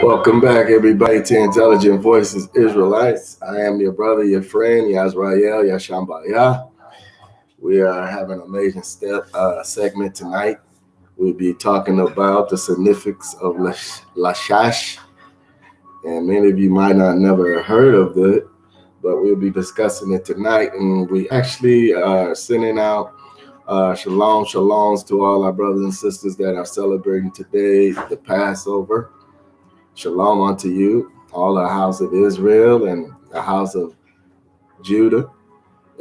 Welcome back, everybody, to Intelligent Voices Israelites. I am your brother, your friend, ISRAELITES, YAH. We are having an amazing segment tonight. We'll be talking about the significance of Lachish. And many of you might not never heard of it, but we'll be discussing it tonight. And we actually are sending out shaloms to all our brothers and sisters that are celebrating today, the Passover. Shalom unto you, all the house of Israel and the house of Judah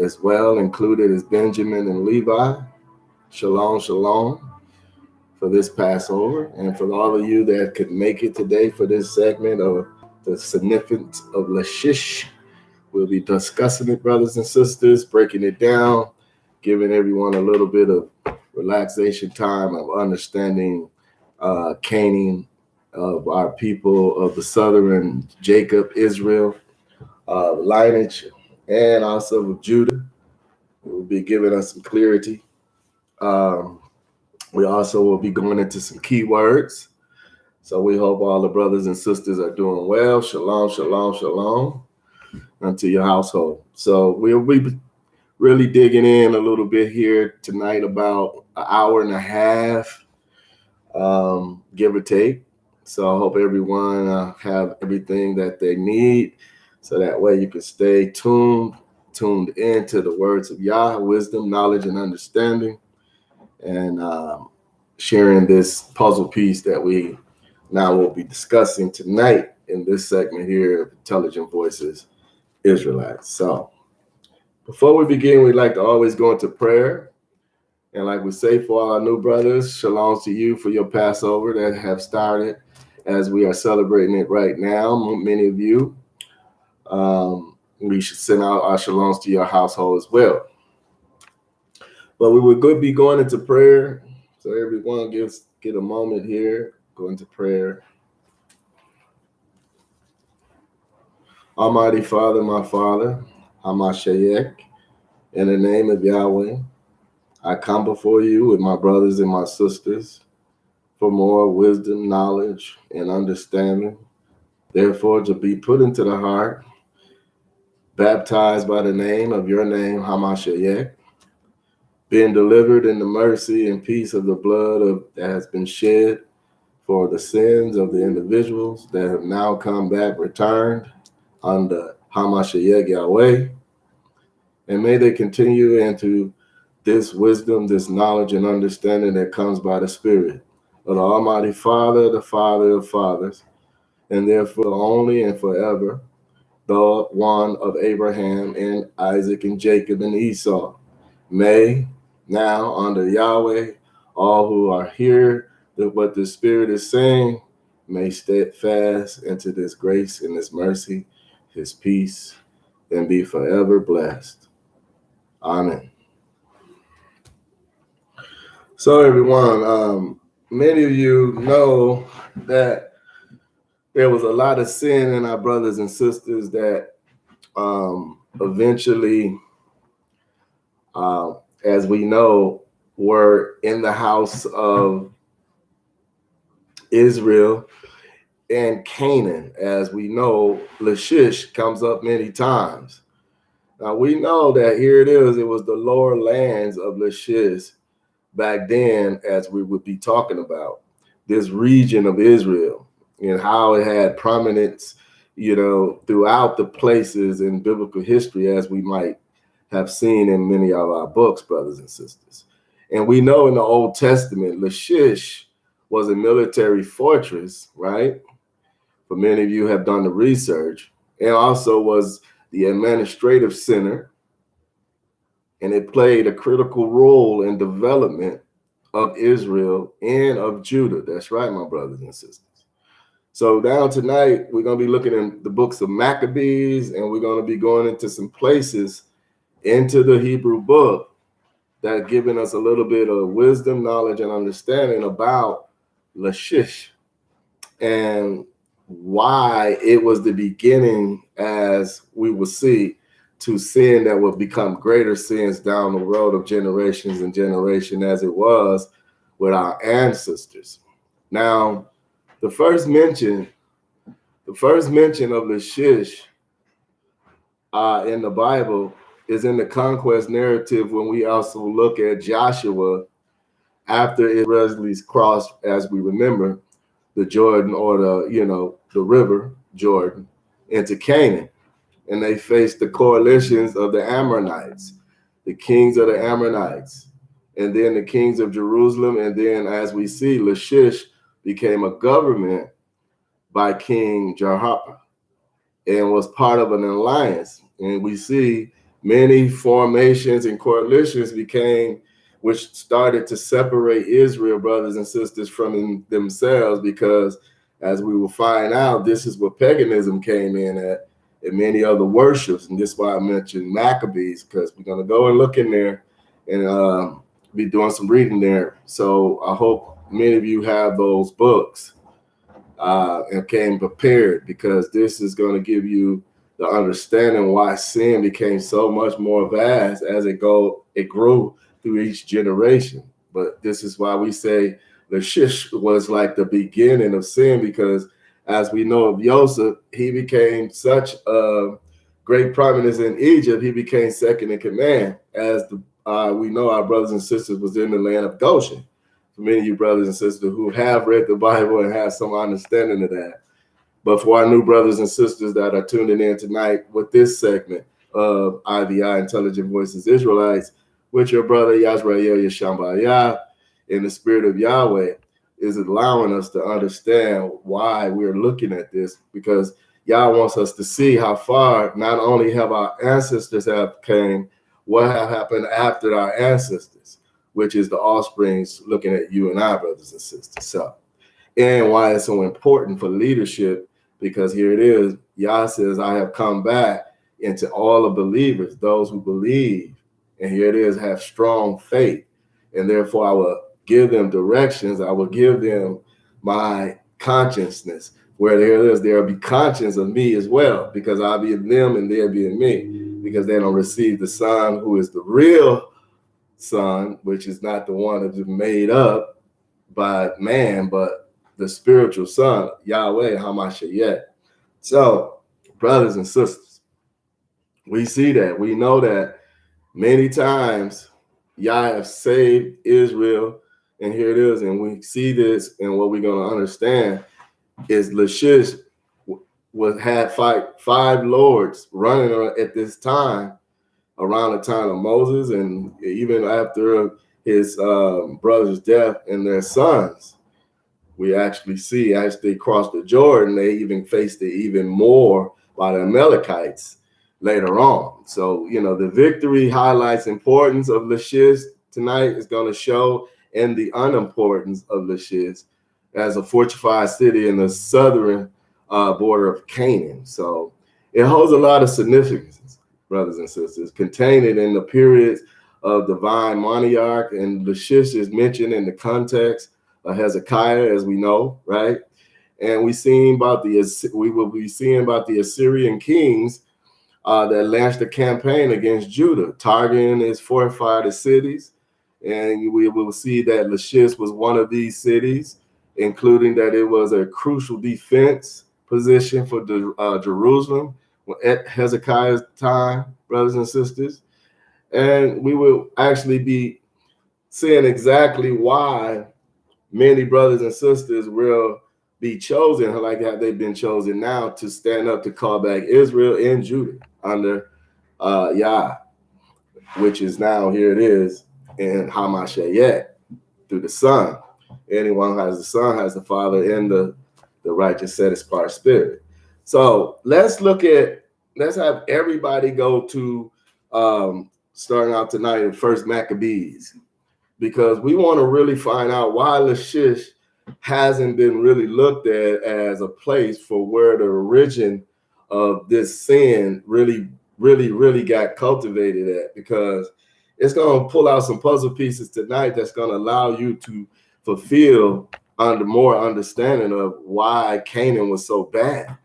as well, included is Benjamin and Levi. Shalom, shalom for this Passover. And for all of you that could make it today for this segment of the significance of Lachish, we'll be discussing it, brothers and sisters, breaking it down, giving everyone a little bit of relaxation time of understanding Canaan, of our people of the southern Jacob, Israel, lineage, and also with Judah. It will be giving us some clarity. We also will be going into some keywords. So we hope all the brothers and sisters are doing well. Shalom, shalom, shalom unto your household. So we'll be really digging in a little bit here tonight, about an hour and a half, give or take. So I hope everyone have everything that they need, so that way you can stay tuned into the words of Yah, wisdom, knowledge, and understanding, and sharing this puzzle piece that we now will be discussing tonight in this segment here of Intelligent Voices Israelites. So before we begin, we'd like to always go into prayer. And like we say, for all our new brothers, shalom to you for your Passover that have started as we are celebrating it right now. Many of you, we should send out our shaloms to your household as well. But we would be going into prayer. So everyone get a moment here, go into prayer. Almighty Father, my Father, Hamashayek, in the name of Yahweh, I come before you with my brothers and my sisters for more wisdom, knowledge, and understanding, therefore to be put into the heart, baptized by the name of your name, Hamashayek, being delivered in the mercy and peace of the blood that has been shed for the sins of the individuals that have now come back, returned under Hamashayek Yahweh, and may they continue into this wisdom, this knowledge and understanding that comes by the Spirit of the Almighty Father, the Father of fathers, and therefore only and forever, the one of Abraham and Isaac and Jacob and Esau. May now under Yahweh, all who are here, that what the Spirit is saying, may steadfast into this grace and this mercy, his peace, and be forever blessed. Amen. So everyone, many of you know that there was a lot of sin in our brothers and sisters that eventually, as we know, were in the house of Israel and Canaan. As we know, Lachish comes up many times. Now we know that here it was the lower lands of Lachish back then, as we would be talking about this region of Israel and how it had prominence, throughout the places in biblical history, as we might have seen in many of our books, brothers and sisters. And we know in the Old Testament, Lachish was a military fortress, right? For many of you have done the research, and also was the administrative center, and it played a critical role in development of Israel and of Judah. That's right, my brothers and sisters. So now tonight, we're going to be looking in the books of Maccabees, and we're going to be going into some places into the Hebrew book that are giving us a little bit of wisdom, knowledge, and understanding about Lachish and why it was the beginning, as we will see, to sin that will become greater sins down the road of generations and generation, as it was with our ancestors. Now, the first mention of Lachish in the Bible is in the conquest narrative, when we also look at Joshua after Israelites crossed, as we remember, the Jordan, or the river Jordan, into Canaan. And they faced the coalitions of the Amorites, the kings of the Amorites, and then the kings of Jerusalem. And then, as we see, Lachish became a government by King Jehoshaphat and was part of an alliance. And we see many formations and coalitions became, which started to separate Israel, brothers and sisters, from themselves, because, as we will find out, this is where paganism came in at, and many other worships. And this is why I mentioned Maccabees, because we're going to go and look in there and be doing some reading there. So I hope many of you have those books and came prepared, because this is going to give you the understanding why sin became so much more vast as it grew through each generation. But this is why we say Lachish was like the beginning of sin, because, as we know of Joseph, he became such a great prominence in Egypt, he became second in command. As we know, our brothers and sisters was in the land of Goshen. For many of you brothers and sisters who have read the Bible and have some understanding of that. But for our new brothers and sisters that are tuning in tonight with this segment of IVI, Intelligent Voices Israelites, with your brother Yasrael Yah, in the spirit of Yahweh, is allowing us to understand why we're looking at this, because Yah wants us to see how far not only have our ancestors have came, what have happened after our ancestors, which is the offsprings looking at you and I, brothers and sisters. So, and why it's so important for leadership, because here it is, Yah says, I have come back into all the believers, those who believe, and here it is, have strong faith, and therefore I will give them directions, I will give them my consciousness, where there it is, there will be conscience of me as well, because I'll be in them and they'll be in me, because they don't receive the Son, who is the real Son, which is not the one that's made up by man, but the spiritual Son, Yahweh HaMashiach. So, brothers and sisters, we see that, we know that many times Yah have saved Israel, and here it is, and we see this, and what we're going to understand is Lachish had five lords running at this time, around the time of Moses, and even after his brother's death and their sons. We actually see, as they crossed the Jordan, they even faced it even more by the Amalekites later on. So, the victory highlights importance of Lachish tonight is going to show, and the unimportance of Lachish as a fortified city in the southern border of Canaan. So it holds a lot of significance, brothers and sisters, contained in the periods of divine monarch, and Lachish is mentioned in the context of Hezekiah, as we know, right? And we will be seeing about the Assyrian kings that launched a campaign against Judah, targeting its fortified cities. And we will see that Lachish was one of these cities, including that it was a crucial defense position for Jerusalem at Hezekiah's time, brothers and sisters. And we will actually be seeing exactly why many brothers and sisters will be chosen, like how they've been chosen now, to stand up to call back Israel and Judah under Yah, which is now, here it is, in HaMashiach, through the Son. Anyone who has the Son has the Father and the righteous satisfied spirit. So let's have everybody go to starting out tonight in First Maccabees, because we want to really find out why Lachish hasn't been really looked at as a place for where the origin of this sin really got cultivated at, because it's going to pull out some puzzle pieces tonight that's going to allow you to fulfill more understanding of why Canaan was so bad,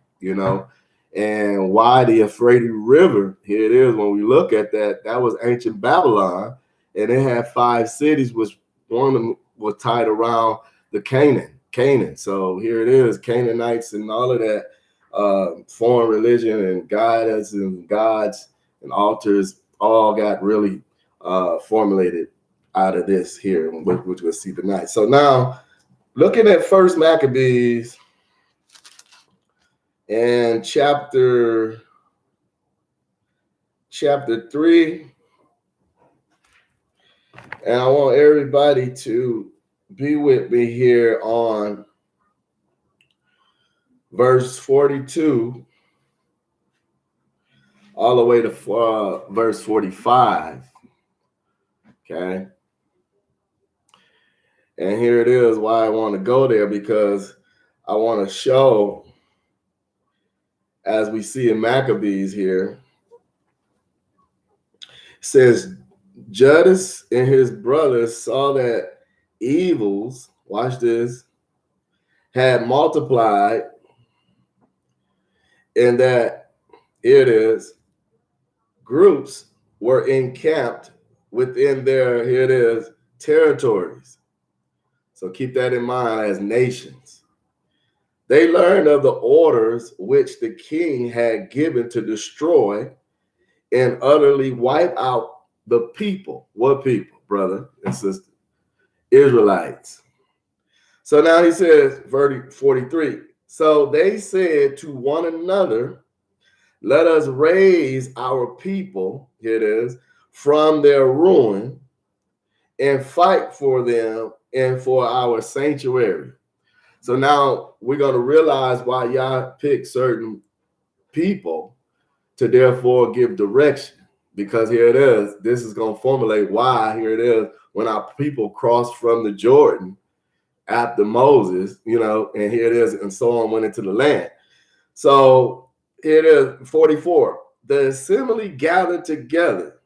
and why the Euphrates River, here it is, when we look at that, that was ancient Babylon, and it had 5 cities, which one of them was tied around the Canaan. So here it is, Canaanites and all of that foreign religion and goddess and gods and altars all got really formulated out of this here, which we'll see tonight. So now, looking at First Maccabees and chapter 3, and I want everybody to be with me here on verse 42 all the way to verse 45. Okay. And here it is why I want to go there, because I want to show, as we see in Maccabees here, it says, Judas and his brothers saw that evils, watch this, had multiplied, and that, here it is, groups were encamped within their, here it is, territories. So keep that in mind as nations. They learned of the orders which the king had given to destroy and utterly wipe out the people. What people, brother and sister? Israelites. So now he says, verse 43. So they said to one another, let us raise our people, here it is, from their ruin and fight for them and for our sanctuary. So now we're going to realize why Yah picked certain people to therefore give direction, because here it is. This is going to formulate why, here it is, when our people crossed from the Jordan after Moses, and here it is, and so on, went into the land. So here it is, 44. The assembly gathered together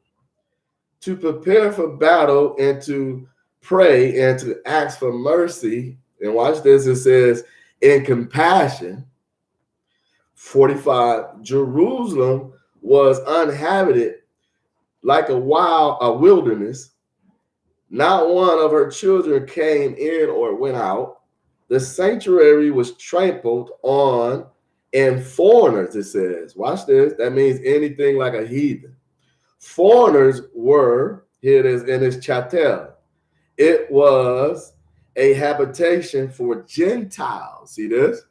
to prepare for battle and to pray and to ask for mercy. And watch this, it says, in compassion. 45, Jerusalem was uninhabited like a wilderness. Not one of her children came in or went out. The sanctuary was trampled on, and foreigners, it says, watch this, that means anything like a heathen. Foreigners were, here it is in this chattel, it was a habitation for Gentiles. See this?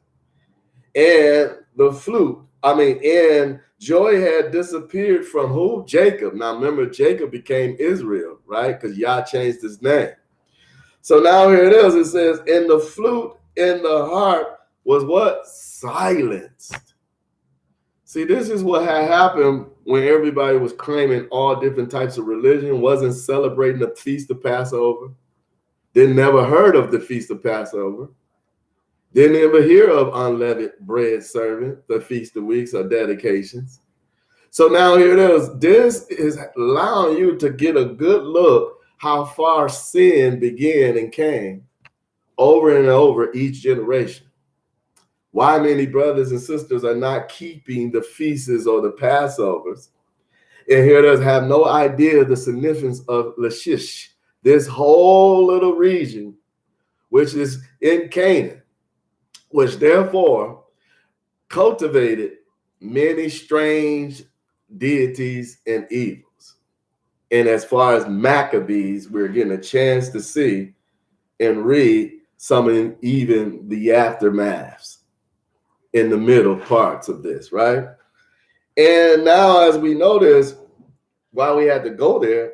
And and joy had disappeared from who? Jacob. Now remember, Jacob became Israel, right? Because Yah changed his name. So now here it is. It says, and the flute and the harp was what? Silenced. See, this is what had happened when everybody was claiming all different types of religion, wasn't celebrating the Feast of Passover. They never heard of the Feast of Passover. Didn't ever hear of unleavened bread serving, the Feast of Weeks or dedications. So now here it is. This is allowing you to get a good look how far sin began and came over and over each generation. Why many brothers and sisters are not keeping the feasts or the Passovers. And here it is, have no idea the significance of Lachish, this whole little region, which is in Canaan, which therefore cultivated many strange deities and evils. And as far as Maccabees, we're getting a chance to see and read some of even the aftermaths in the middle parts of this, right? And now as we notice why we had to go there,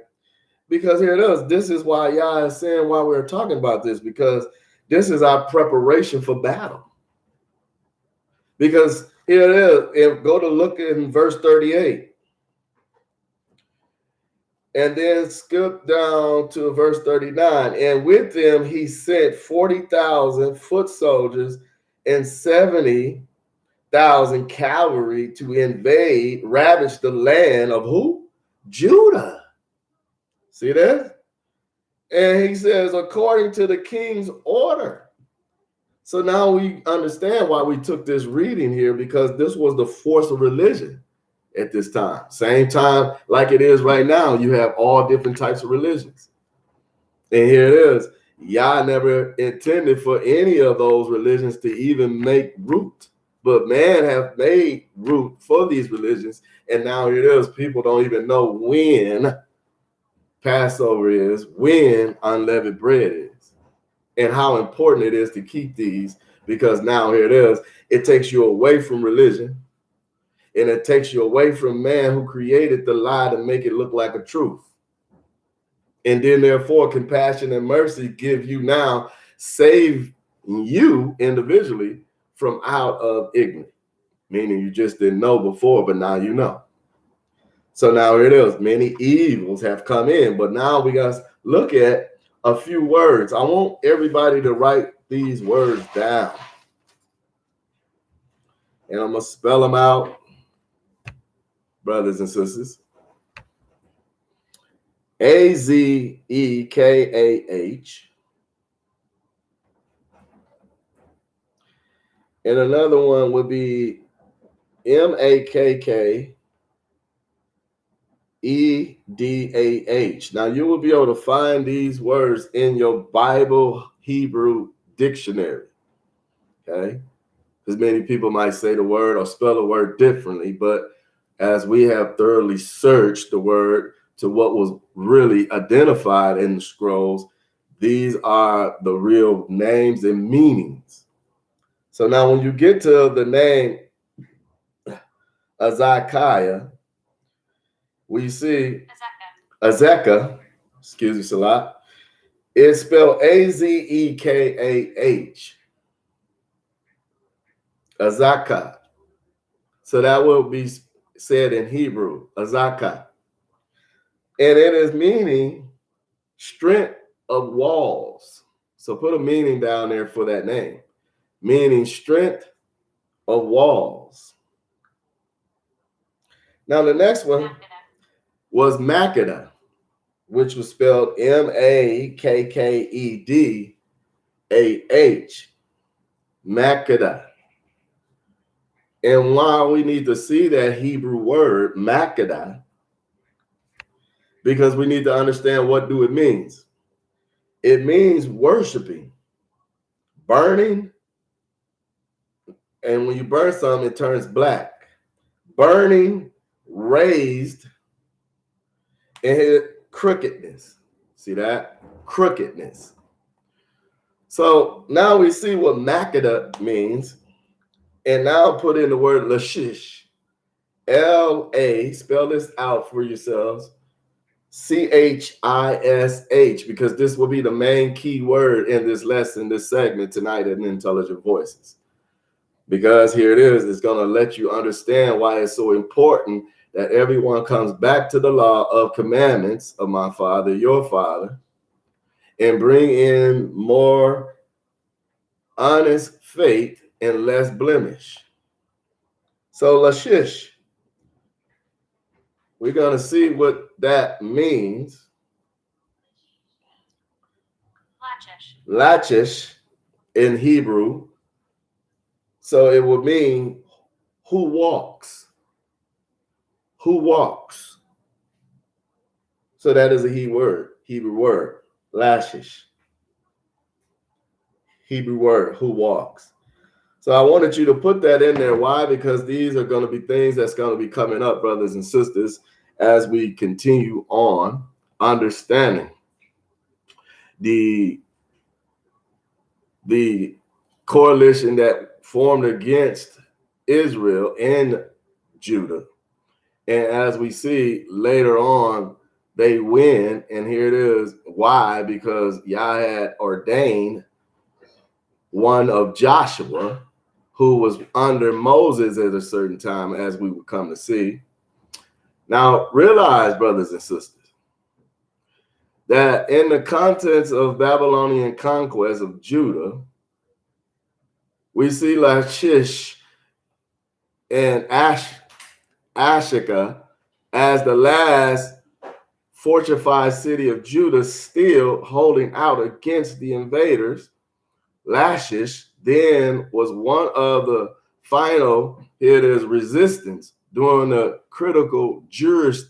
because here it is, this is why Yah is saying why we're talking about this, because this is our preparation for battle. Because here it is, and go to look in verse 38. And then skip down to verse 39. And with them he sent 40,000 foot soldiers and 70,000 cavalry to invade, ravage the land of who? Judah. See that? And he says, according to the king's order. So now we understand why we took this reading here, because this was the force of religion at this time. Same time like it is right now, you have all different types of religions. And here it is. Yah never intended for any of those religions to even make root. But man have made root for these religions. And now here it is. People don't even know when Passover is, when unleavened bread is, and how important it is to keep these, because now here it is. It takes you away from religion, and it takes you away from man who created the lie to make it look like a truth. And then therefore compassion and mercy give you now, save you individually from out of ignorance, meaning you just didn't know before, but now you know. So now here it is. Many evils have come in, but now we got to look at a few words. I want everybody to write these words down, and I'm going to spell them out, brothers and sisters. Azekah. And another one would be Makkedah. Now you will be able to find these words in your Bible Hebrew dictionary. Okay? Because many people might say the word or spell the word differently, but as we have thoroughly searched the word to what was really identified in the scrolls, these are the real names and meanings. So now when you get to the name Hezekiah, we see Azekah, excuse me, Salat, it's spelled Azekah, Azekah. So that will be said in Hebrew, Azekah. And it is meaning strength of walls. So put a meaning down there for that name, meaning strength of walls. Now the next one was Makkedah, which was spelled Makkedah, Makkedah. And why we need to see that Hebrew word, Makkedah, because we need to understand what it means. It means worshiping, burning, and when you burn something, it turns black. Burning, raised, and crookedness. See that? Crookedness. So now we see what Makkedah means. And now put in the word Lachish. L-A, spell this out for yourselves. C-H-I-S-H, because this will be the main key word in this lesson, this segment tonight in Intelligent Voices. Because here it is, it's going to let you understand why it's so important that everyone comes back to the law of commandments of my Father, your Father, and bring in more honest faith and less blemish. So Lachish, we're going to see what that means. Lachish in Hebrew. So it would mean who walks. Who walks. So that is a Hebrew word, Lachish. Hebrew word, who walks. So I wanted you to put that in there. Why? Because these are going to be things that's going to be coming up, brothers and sisters, as we continue on understanding the coalition that formed against Israel and Judah. And as we see later on, they win. And here it is. Why? Because Yah had ordained one of Joshua, who was under Moses at a certain time, as we would come to see. Now, realize, brothers and sisters, that in the contents of Babylonian conquest of Judah, we see Lachish and Ashika as the last fortified city of Judah, still holding out against the invaders. Lachish, then was one of the final, here it is, resistance during the critical junctures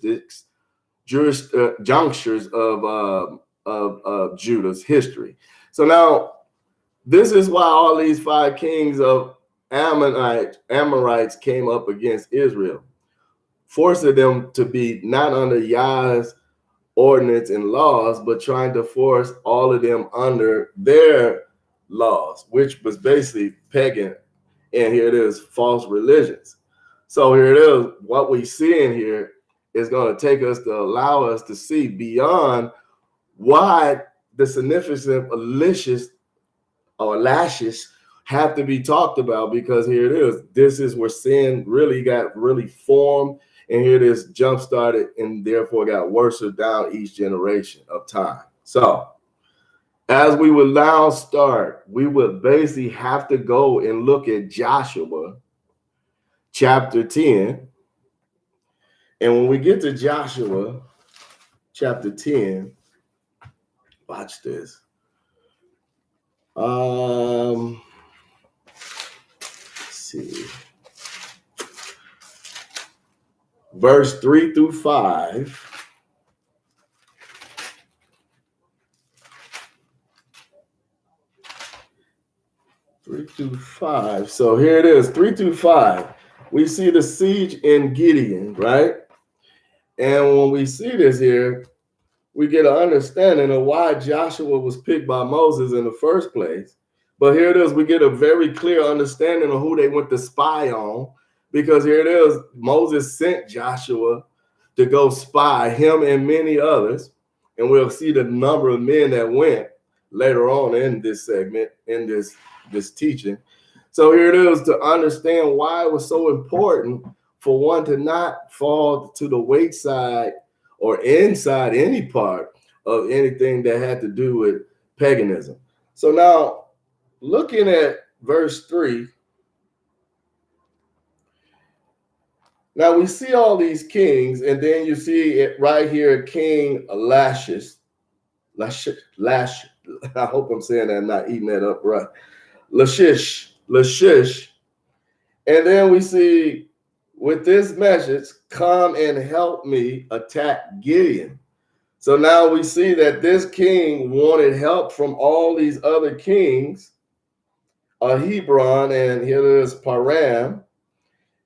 of Judah's history. So now, this is why all these 5 kings of Amorites came up against Israel, forcing them to be not under Yah's ordinance and laws, but trying to force all of them under their laws, which was basically pagan. And here it is, false religions. So here it is, what we see in here is going to take us to allow us to see beyond why the significance of Lachish have to be talked about, because here it is. This is where sin really got formed, and here it is, jump started, and therefore got worse down each generation of time. So as we will now start, we would basically have to go and look at Joshua chapter 10. And when we get to Joshua chapter 10, watch this. Let's see. Verse 3 through 5. So here it is, 3 through 5. We see the siege in Gideon, right? And when we see this here, we get an understanding of why Joshua was picked by Moses in the first place. But here it is, we get a very clear understanding of who they went to spy on, because here it is, Moses sent Joshua to go spy, him and many others. And we'll see the number of men that went later on in this segment, in this teaching. So here it is, to understand why it was so important for one to not fall to the wayside or inside any part of anything that had to do with paganism. So now, looking at verse 3, now we see all these kings, and then you see it right here, King Lachish. I hope I'm saying that, I'm not eating that up right. Lachish. And then we see, with this message, come and help me attack Gideon. So now we see that this king wanted help from all these other kings, Hebron, and here is Param.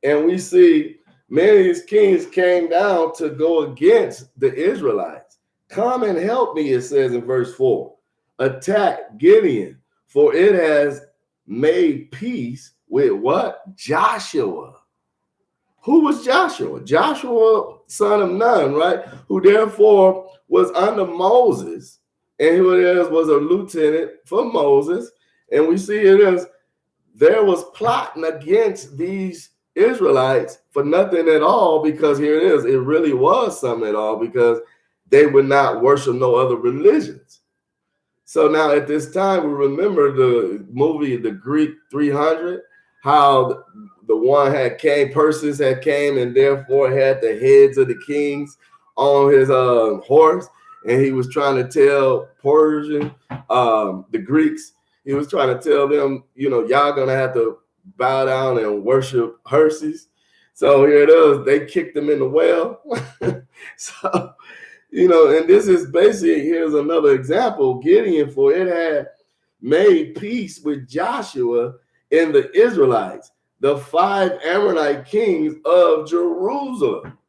And we see many of these kings came down to go against the Israelites. Come and help me, it says in verse 4. Attack Gideon, for it has made peace with what? Joshua. Who was Joshua? Joshua, son of Nun, right? Who therefore was under Moses, and who it is was a lieutenant for Moses. And we see it as there was plotting against these Israelites for nothing at all, because here it is, it really was something at all, because they would not worship no other religions. So now at this time, we remember the movie, The Greek 300, how the one Perseus had came and therefore had the heads of the kings on his horse. And he was trying to tell the Greeks, he was trying to tell them, y'all gonna have to bow down and worship Perseus. So here it is, they kicked him in the well. So, and this is basically, here's another example, Gideon, for it had made peace with Joshua and the Israelites, the 5 Amorite kings of Jerusalem.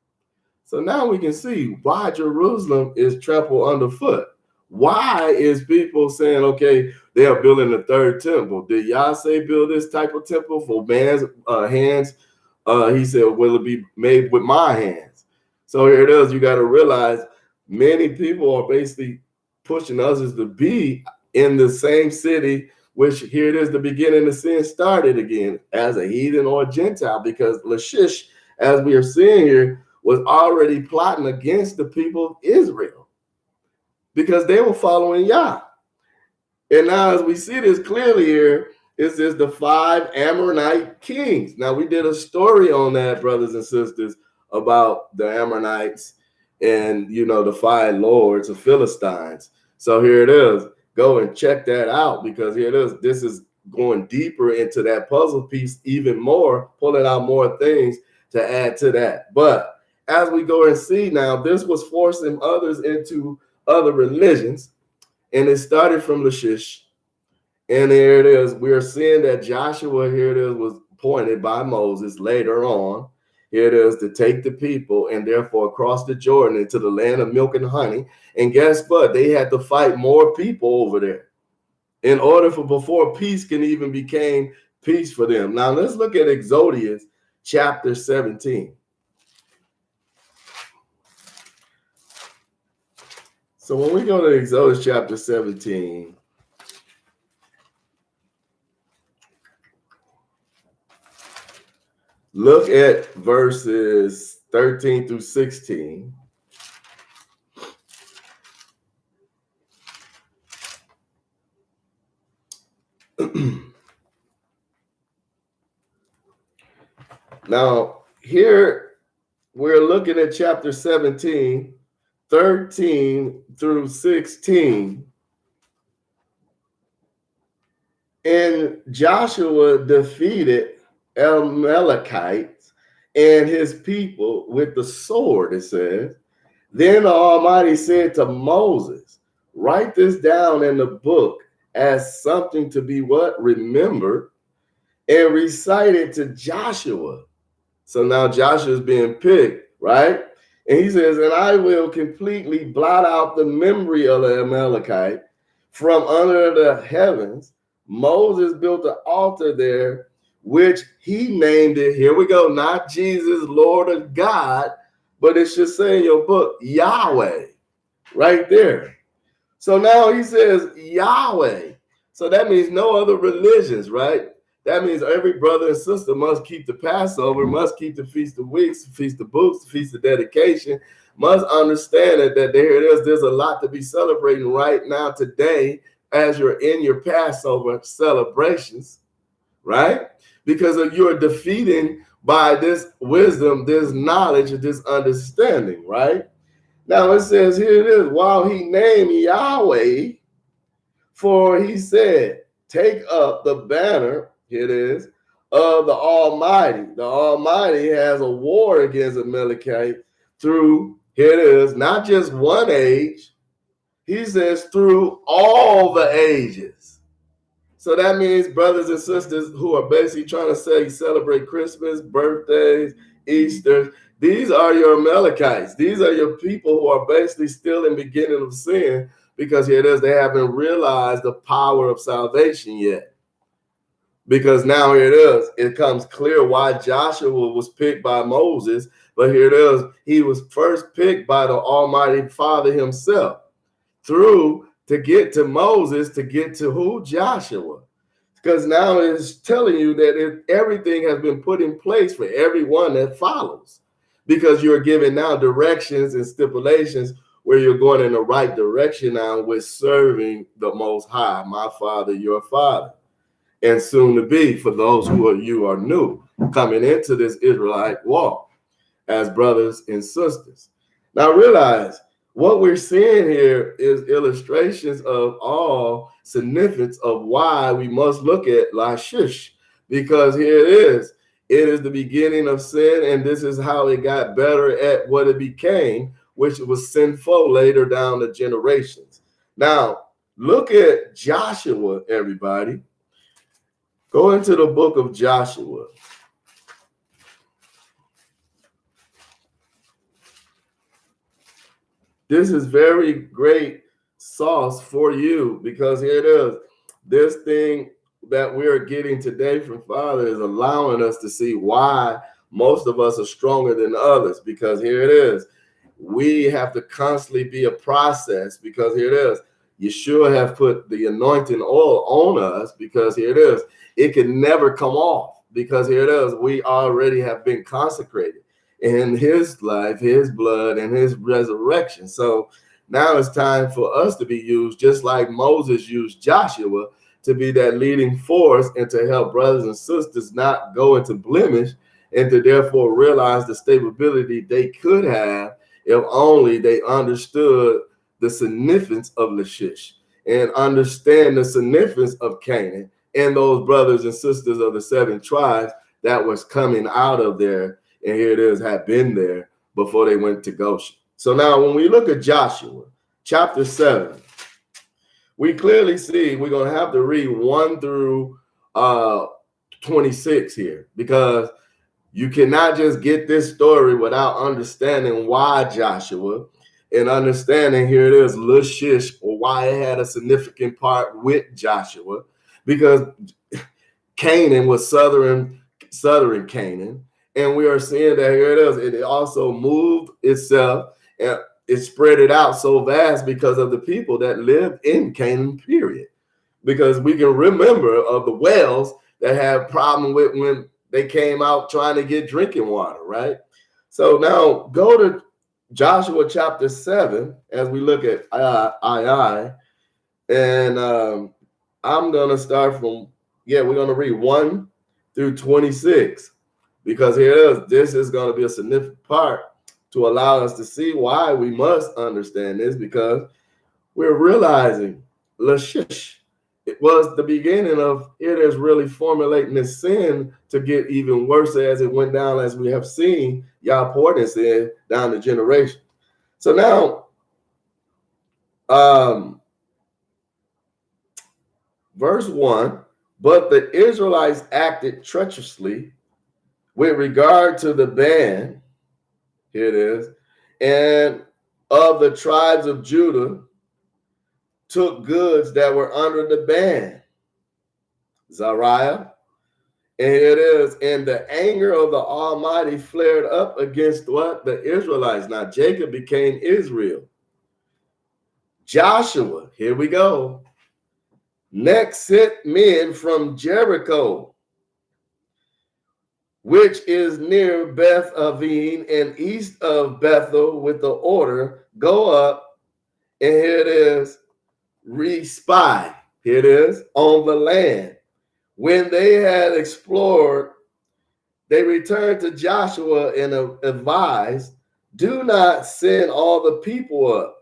So now we can see why Jerusalem is trampled underfoot. Why is people saying, okay, they are building the 3rd temple? Did Yah say build this type of temple for man's hands? He said, will it be made with my hands? So here it is, you got to realize many people are basically pushing others to be in the same city, which here it is, the beginning of sin started again as a heathen or a Gentile, because Lachish, as we are seeing here, was already plotting against the people of Israel because they were following Yah. And now as we see this clearly here, it says the 5 Amorite kings. Now we did a story on that, brothers and sisters, about the Ammonites and, the 5 lords of Philistines. So here it is. Go and check that out, because here it is. This is going deeper into that puzzle piece even more, pulling out more things to add to that. But as we go and see now, this was forcing others into other religions, and it started from Lachish. And here it is. We're seeing that Joshua, here it is, was appointed by Moses later on. Here it is, to take the people and therefore cross the Jordan into the land of milk and honey. And guess what? They had to fight more people over there in order for before peace can even became peace for them. Now let's look at Exodus chapter 17. So when we go to Exodus chapter 17, look at verses 13 through 16. Now, here we're looking at chapter 17, 13 through 16. And Joshua defeated Amalekites and his people with the sword, it says. Then the Almighty said to Moses, write this down in the book as something to be what? Remembered, and recite it to Joshua. So now Joshua is being picked, right? And he says, and I will completely blot out the memory of the Amalekite from under the heavens. Moses built an altar there, which he named it, here we go, not Jesus, Lord of God, but it should say in your book, Yahweh, right there. So now he says Yahweh. So that means no other religions, right? That means every brother and sister must keep the Passover, must keep the Feast of Weeks, the Feast of Booths, the Feast of Dedication, must understand that there it is. There's a lot to be celebrating right now today as you're in your Passover celebrations, right? Because you're defeating by this wisdom, this knowledge, this understanding, right? Now it says here it is, while he named Yahweh, for he said, take up the banner, here it is, of the Almighty. The Almighty has a war against Amalekite through, here it is, not just one age, he says through all the ages. So that means brothers and sisters who are basically trying to say celebrate Christmas, birthdays, Easter, these are your Amalekites. These are your people who are basically still in beginning of sin, because here it is, they haven't realized the power of salvation yet. Because now here it is, it comes clear why Joshua was picked by Moses, but here it is, he was first picked by the Almighty Father himself through to get to Moses, to get to who? Joshua. Because now it's telling you that everything has been put in place for everyone that follows. Because you're given now directions and stipulations where you're going in the right direction now with serving the Most High, my Father, your Father. And soon to be, for those who are new, coming into this Israelite walk as brothers and sisters. Now realize, what we're seeing here is illustrations of all significance of why we must look at Lachish, because here it is the beginning of sin, and this is how it got better at what it became, which was sinful later down the generations. Now, look at Joshua, everybody. Go into the book of Joshua. This is very great sauce for you, because here it is. This thing that we're getting today from Father is allowing us to see why most of us are stronger than others, because here it is. We have to constantly be a process, because here it is. Yeshua have put the anointing oil on us, because here it is. It can never come off, because here it is. We already have been consecrated in his life, his blood, and his resurrection. So now it's time for us to be used, just like Moses used Joshua to be that leading force and to help brothers and sisters not go into blemish, and to therefore realize the stability they could have if only they understood the significance of Lachish and understand the significance of Canaan, and those brothers and sisters of the 7 tribes that was coming out of there, and here it is, had been there before they went to Goshen. So now when we look at Joshua chapter 7, we clearly see we're going to have to read 1 through 26 here, because you cannot just get this story without understanding why Joshua, and understanding, here it is, Lachish, or why it had a significant part with Joshua, because Canaan was southern Canaan, and we are seeing that here it is, it also moved itself, and it spread it out so vast because of the people that lived in Canaan, period. Because we can remember of the wells that had problem with when they came out trying to get drinking water, right? So now go to Joshua chapter 7 as we look at and I'm going to start from, we're going to read 1 through 26, because here it is. This is going to be a significant part to allow us to see why we must understand this, because we're realizing Lachish, it was the beginning of it is really formulating this sin to get even worse as it went down, as we have seen Yah poured this in down the generation. So now, verse 1, but the Israelites acted treacherously with regard to the band, here it is, and of the tribes of Judah took goods that were under the ban, Zariah, and here it is, and the anger of the Almighty flared up against what? The Israelites. Now Jacob became Israel. Joshua, here we go, next sent men from Jericho, which is near Beth Aven and east of Bethel, with the order, go up, and here it is, respy, here it is, on the land. When they had explored, they returned to Joshua and advised, do not send all the people up.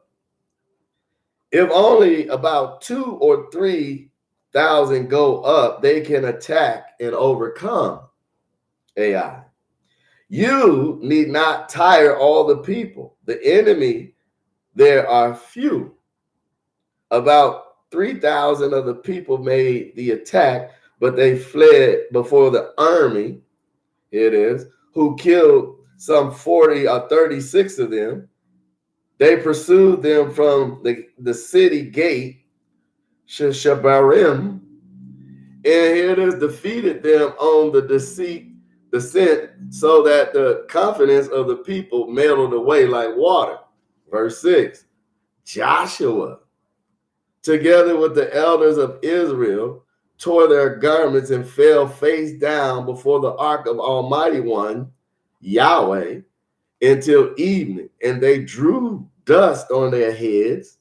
If only about 2,000 or 3,000 go up, they can attack and overcome Ai. You need not tire all the people. The enemy, there are few. About 3,000 of the people made the attack, but they fled before the army, here it is, who killed some 40 or 36 of them. They pursued them from the city gate, Sheshabarim, and here it is, defeated them on the descent, so that the confidence of the people melted away like water. Verse 6, Joshua, together with the elders of Israel, tore their garments and fell face down before the ark of Almighty One, Yahweh, until evening. And they drew dust on their heads,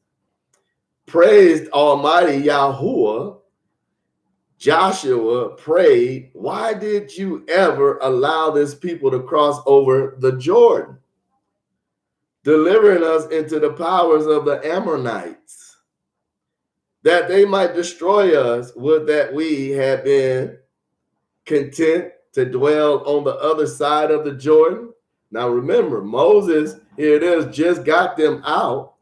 praised Almighty Yahuwah. Joshua prayed, why did you ever allow this people to cross over the Jordan, delivering us into the powers of the Amorites, that they might destroy us? Would that we had been content to dwell on the other side of the Jordan. Now remember, Moses, here it is, just got them out,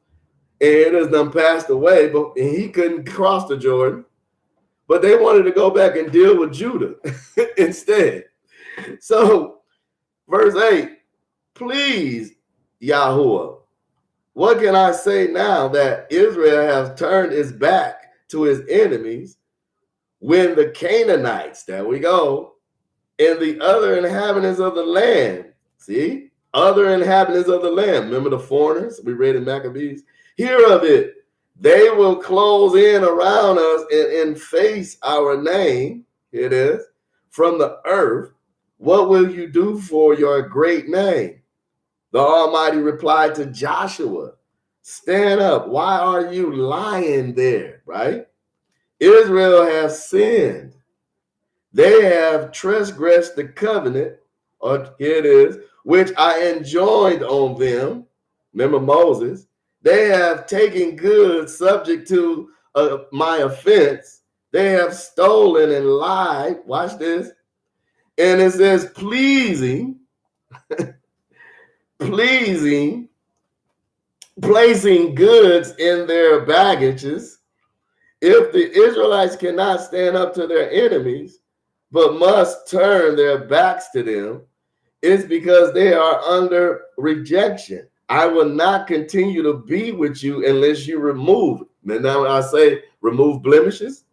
and it has done passed away, but he couldn't cross the Jordan. But they wanted to go back and deal with Judah instead. So, verse 8, please, Yahuwah, what can I say now that Israel has turned its back to his enemies, when the Canaanites, there we go, and the other inhabitants of the land, see, other inhabitants of the land, remember the foreigners we read in Maccabees, hear of it. They will close in around us and face our name, here it is, from the earth. What will you do for your great name? The Almighty replied to Joshua, stand up. Why are you lying there, right? Israel has sinned. They have transgressed the covenant, or here it is, which I enjoined on them. Remember Moses. They have taken goods subject to my offense They have stolen and lied. Watch this. And it says pleasing, placing goods in their baggages. If the Israelites cannot stand up to their enemies, but must turn their backs to them, it's because they are under rejection. I will not continue to be with you unless you remove. And now I say remove blemishes.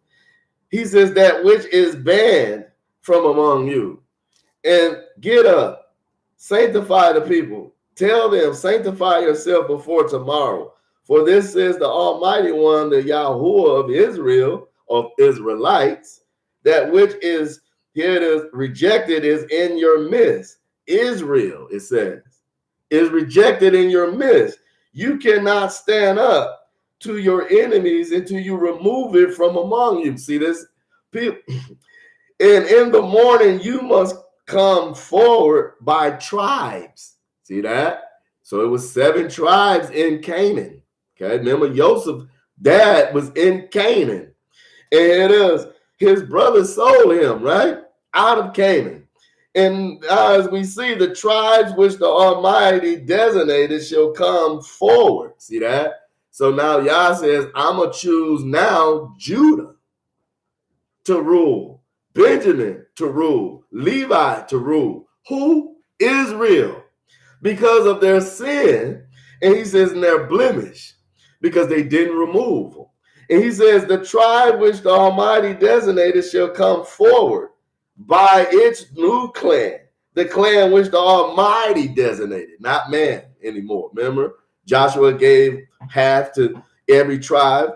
He says that which is banned from among you. And get up, sanctify the people. Tell them, sanctify yourself before tomorrow. For this is the Almighty One, the Yahuwah of Israel, of Israelites, that which is, here it is, rejected is in your midst. Israel, it says, is rejected in your midst. You cannot stand up to your enemies until you remove it from among you. See this? People, and in the morning you must come forward by tribes. See that? So it was 7 tribes in Canaan. Okay, remember Joseph's dad was in Canaan. And it is, his brother sold him, right? Out of Canaan. And as we see, the tribes which the Almighty designated shall come forward. See that? So now Yah says, I'm going to choose now Judah to rule, Benjamin to rule, Levi to rule. Who? Israel. Because of their sin, and he says, in their blemish, because they didn't remove them. And he says, the tribe which the Almighty designated shall come forward by its new clan, the clan which the Almighty designated, not man anymore. Remember, Joshua gave half to every tribe,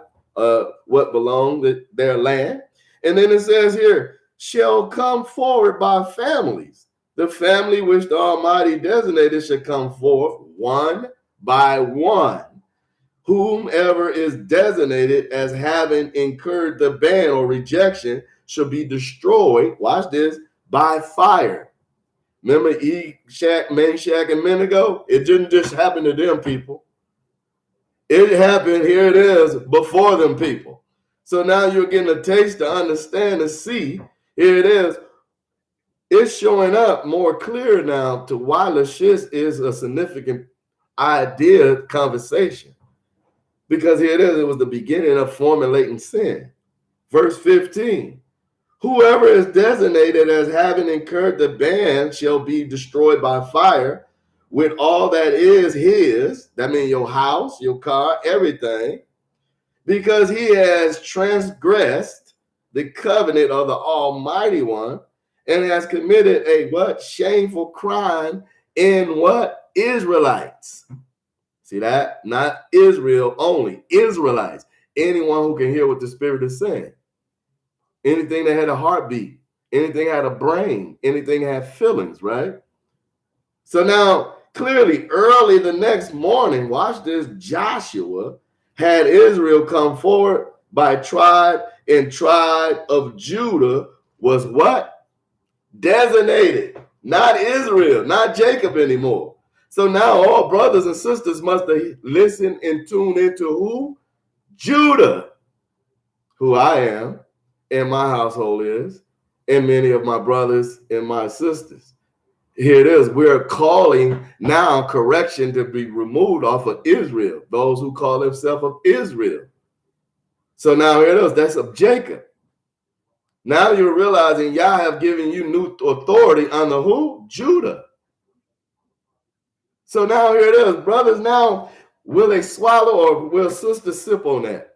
what belonged to their land. And then it says here, shall come forward by families. The family which the Almighty designated shall come forth one by one. Whomever is designated as having incurred the ban or rejection shall be destroyed, watch this, by fire. Remember Meshach, and Abednego? It didn't just happen to them people. It happened, here it is, before them people. So now you're getting a taste to understand and see, here it is. It's showing up more clear now to why Lachish is a significant idea conversation. Because here it is, it was the beginning of formulating sin. Verse 15, whoever is designated as having incurred the ban shall be destroyed by fire with all that is his, that means your house, your car, everything, because he has transgressed the covenant of the Almighty One and has committed a what? Shameful crime in what? Israelites. See that? Not Israel only, Israelites. Anyone who can hear what the Spirit is saying. Anything that had a heartbeat, anything had a brain, anything had feelings, right? So now, clearly, early the next morning, watch this, Joshua had Israel come forward by tribe, and tribe of Judah was what? Designated, not Israel, not Jacob anymore. So now all brothers and sisters must listen and tune into who? Judah, who I am, and my household is, and many of my brothers and my sisters. Here it is. We're calling now correction to be removed off of Israel, those who call themselves of Israel. So now here it is. That's of Jacob. Now you're realizing Yah have given you new authority under who? Judah. So now here it is. Brothers, now will they swallow or will sisters sip on that?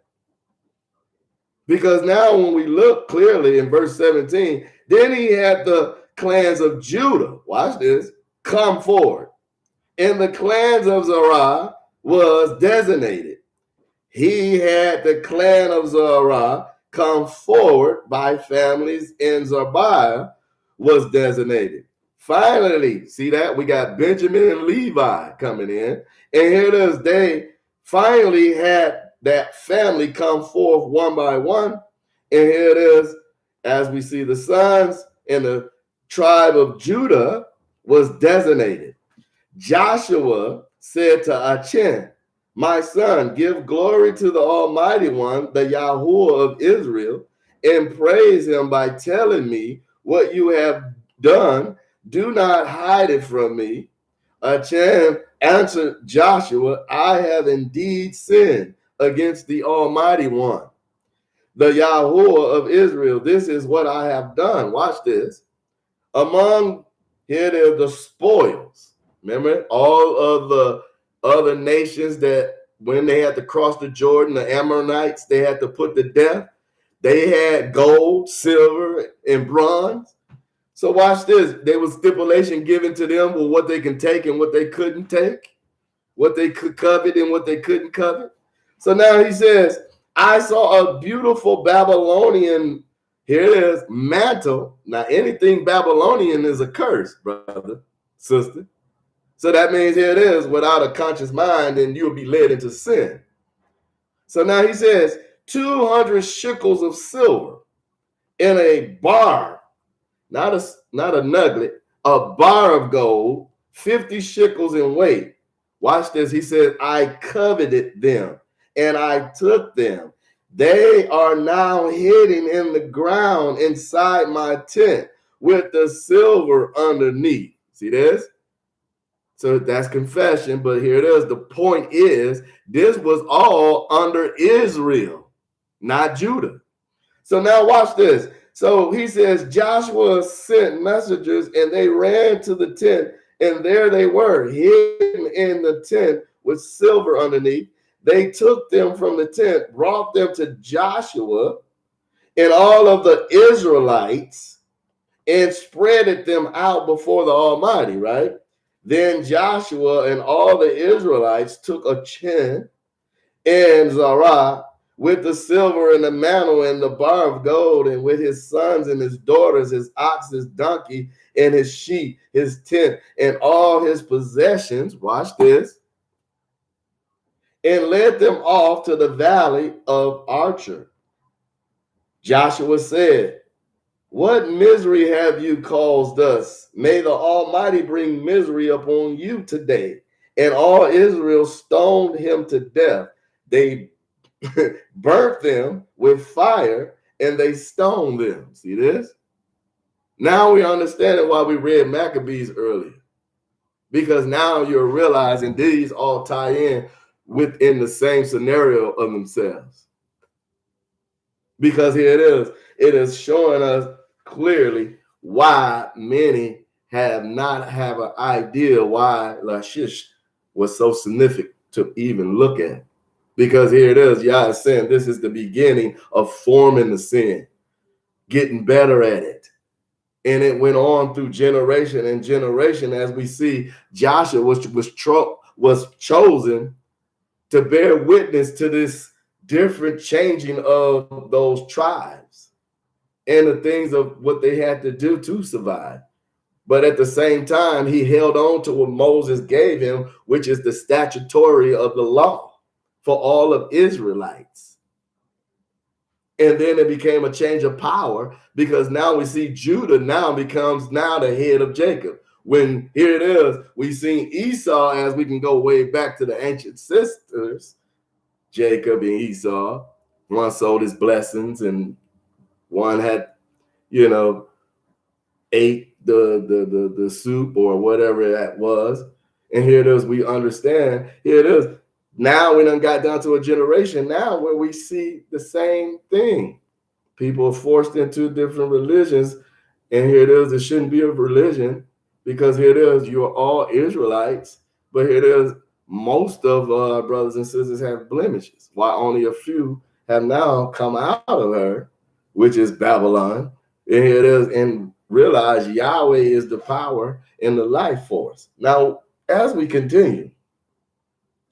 Because now when we look clearly in verse 17, then he had the clans of Judah, watch this, come forward. And the clans of Zerah was designated. He had the clan of Zerah come forward by families, and Zebiah was designated. Finally, see that? We got Benjamin and Levi coming in. And here it is, they finally had that family come forth one by one. And here it is, as we see the sons and the tribe of Judah was designated. Joshua said to Achan, my son, give glory to the Almighty One, the Yahuwah of Israel, and praise him by telling me what you have done. Do not hide it from me. Achan answered Joshua, I have indeed sinned against the Almighty One, the Yahuwah of Israel. This is what I have done. Watch this. Among here it is, the spoils. Remember all of the other nations that when they had to cross the Jordan, the Amorites, they had to put to death. They had gold, silver, and bronze. So watch this. There was stipulation given to them with what they can take and what they couldn't take, what they could covet and what they couldn't covet. So now he says, I saw a beautiful Babylonian, here it is, mantle. Now anything Babylonian is a curse, brother, sister. So that means here it is, without a conscious mind, and you'll be led into sin. So now he says, 200 shekels of silver in a bar, not a nugget, a bar of gold, 50 shekels in weight. Watch this. He said, I coveted them and I took them. They are now hidden in the ground inside my tent with the silver underneath. See this? So that's confession, but here it is. The point is, this was all under Israel, not Judah. So now watch this. So he says, Joshua sent messengers and they ran to the tent, and there they were, hidden in the tent with silver underneath. They took them from the tent, brought them to Joshua and all of the Israelites, and spreaded them out before the Almighty, right? Then Joshua and all the Israelites took Achan and Zerah with the silver and the mantle and the bar of gold, and with his sons and his daughters, his ox, his donkey, and his sheep, his tent, and all his possessions. Watch this. And led them off to the valley of Archer. Joshua said, what misery have you caused us? May the Almighty bring misery upon you today. And all Israel stoned him to death. They burnt them with fire and they stoned them. See this? Now we understand why we read Maccabees earlier. Because now you're realizing these all tie in within the same scenario of themselves. Because here it is showing us clearly why many have not have an idea why Lachish was so significant to even look at. Because here it is, Yah is saying this is the beginning of forming the sin, getting better at it. And it went on through generation and generation, as we see Joshua was chosen to bear witness to this different changing of those tribes and the things of what they had to do to survive. But at the same time, he held on to what Moses gave him, which is the statutory of the law for all of Israelites. And then it became a change of power, because now we see Judah now becomes now the head of Jacob. When here it is, we've seen Esau, as we can go way back to the ancient sisters, Jacob and Esau. One sold his blessings and one had, ate the soup or whatever that was. And here it is, we understand, here it is. Now we done got down to a generation now where we see the same thing. People are forced into different religions. And here it is, it shouldn't be a religion, because here it is, you're all Israelites. But here it is, most of our brothers and sisters have blemishes, while only a few have now come out of her, which is Babylon. And here it is, and realize Yahweh is the power and the life force. Now, as we continue,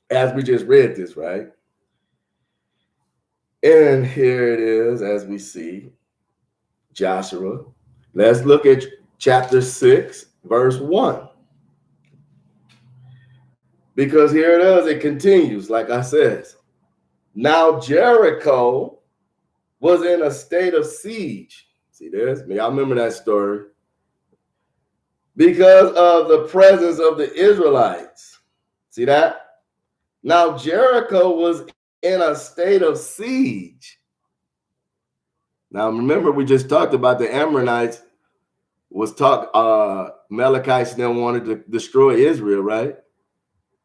as we just read this, right? And here it is, as we see Joshua. Let's look at chapter 6, verse 1. Because here it is, it continues, like I said. Now Jericho was in a state of siege. See this? Y'all remember that story? Because of the presence of the Israelites. See that? Now Jericho was in a state of siege. Now, remember, we just talked about the Amorites Amalekites then wanted to destroy Israel, right?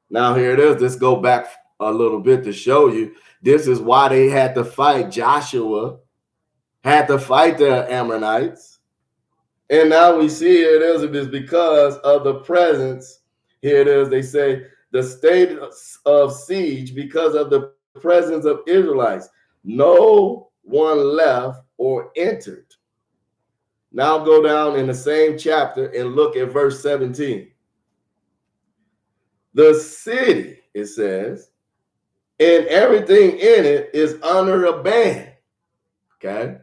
Now, here it is. Let's go back a little bit to show you. This is why they had to fight. Joshua had to fight the Ammonites. And now we see here it is because of the presence. Here it is. They say the state of siege because of the presence of Israelites. No one left or entered. Now go down in the same chapter and look at verse 17. The city, it says, and everything in it is under a ban. Okay.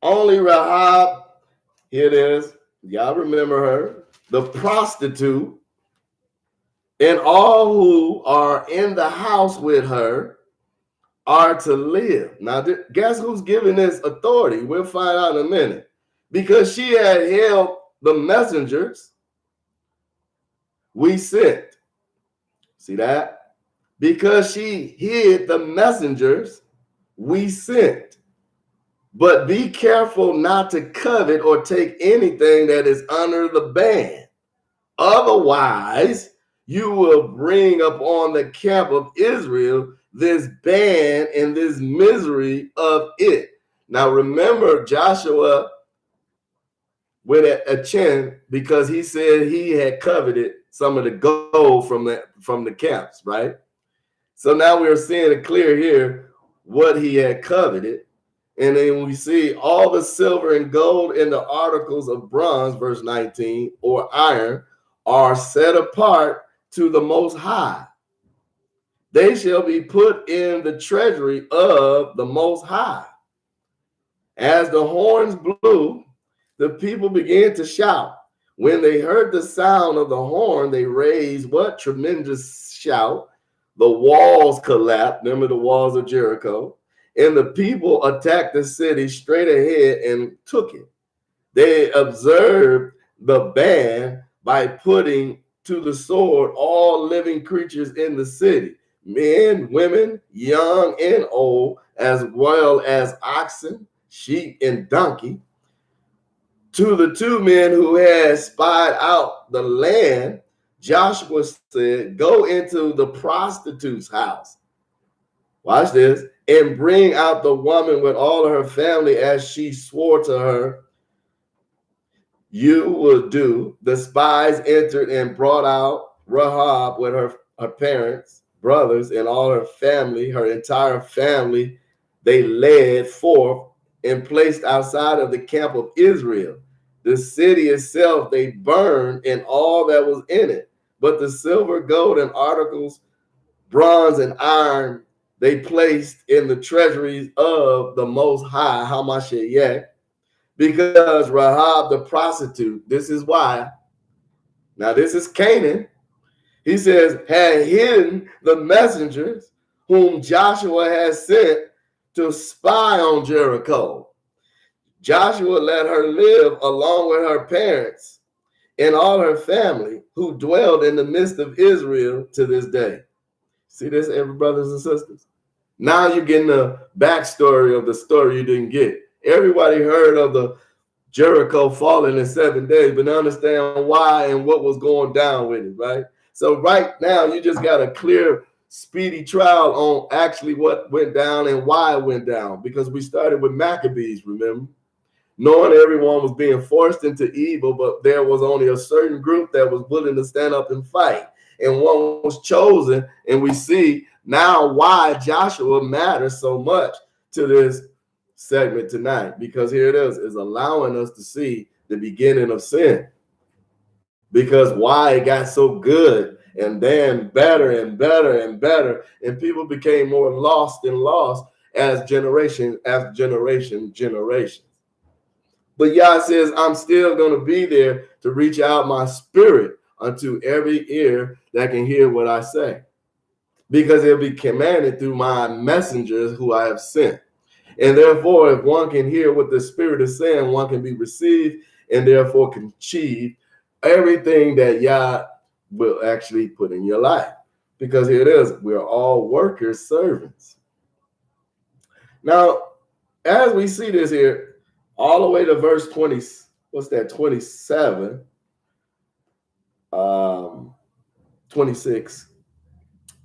Only Rahab, here it is. Y'all remember her, the prostitute, and all who are in the house with her are to live. Now, guess who's giving this authority? We'll find out in a minute. Because she had held the messengers we sent. See that? Because she hid the messengers we sent. But be careful not to covet or take anything that is under the ban. Otherwise, you will bring upon the camp of Israel this ban and this misery of it. Now remember, Joshua went at Chin because he said he had coveted some of the gold from the camps, right? So now we're seeing it clear here what he had coveted. And then we see all the silver and gold in the articles of bronze, verse 19, or iron, are set apart to the Most High. They shall be put in the treasury of the Most High. As the horns blew, the people began to shout. When they heard the sound of the horn, they raised what? Tremendous shout. The walls collapsed. Remember the walls of Jericho. And the people attacked the city straight ahead and took it. They observed the ban by putting to the sword all living creatures in the city, men, women, young and old, as well as oxen, sheep, and donkey. To the two men who had spied out the land, Joshua said, go into the prostitute's house. Watch this. And bring out the woman with all of her family as she swore to her you will do. The spies entered and brought out Rahab with her parents, brothers, and all her family, her entire family. They led forth and placed outside of the camp of Israel. The city itself they burned and all that was in it. But the silver, gold, and articles, bronze and iron, they placed in the treasuries of the Most High, Hamashiach, because Rahab the prostitute, this is why. Now this is Canaan. He says, had hidden the messengers whom Joshua had sent to spy on Jericho. Joshua let her live along with her parents and all her family who dwelled in the midst of Israel to this day. See this, every brothers and sisters? Now you're getting the backstory of the story you didn't get. Everybody heard of the Jericho falling in 7 days, but understand why and what was going down with it, right? So right now, you just got a clear, speedy trial on actually what went down and why it went down, because we started with Maccabees, remember? Knowing everyone was being forced into evil, but there was only a certain group that was willing to stand up and fight. And one was chosen, and we see now why Joshua matters so much to this segment tonight, because here it is allowing us to see the beginning of sin, because why it got so good and then better and better and better, and people became more lost and lost as generation after generation. But Yah says, I'm still going to be there to reach out my spirit unto every ear that can hear what I say, because it'll be commanded through my messengers who I have sent. And therefore, if one can hear what the Spirit is saying, one can be received and therefore can achieve everything that Yah will actually put in your life. Because here it is, we're all workers, servants. Now, as we see this here, all the way to verse 20, what's that, 27, 26.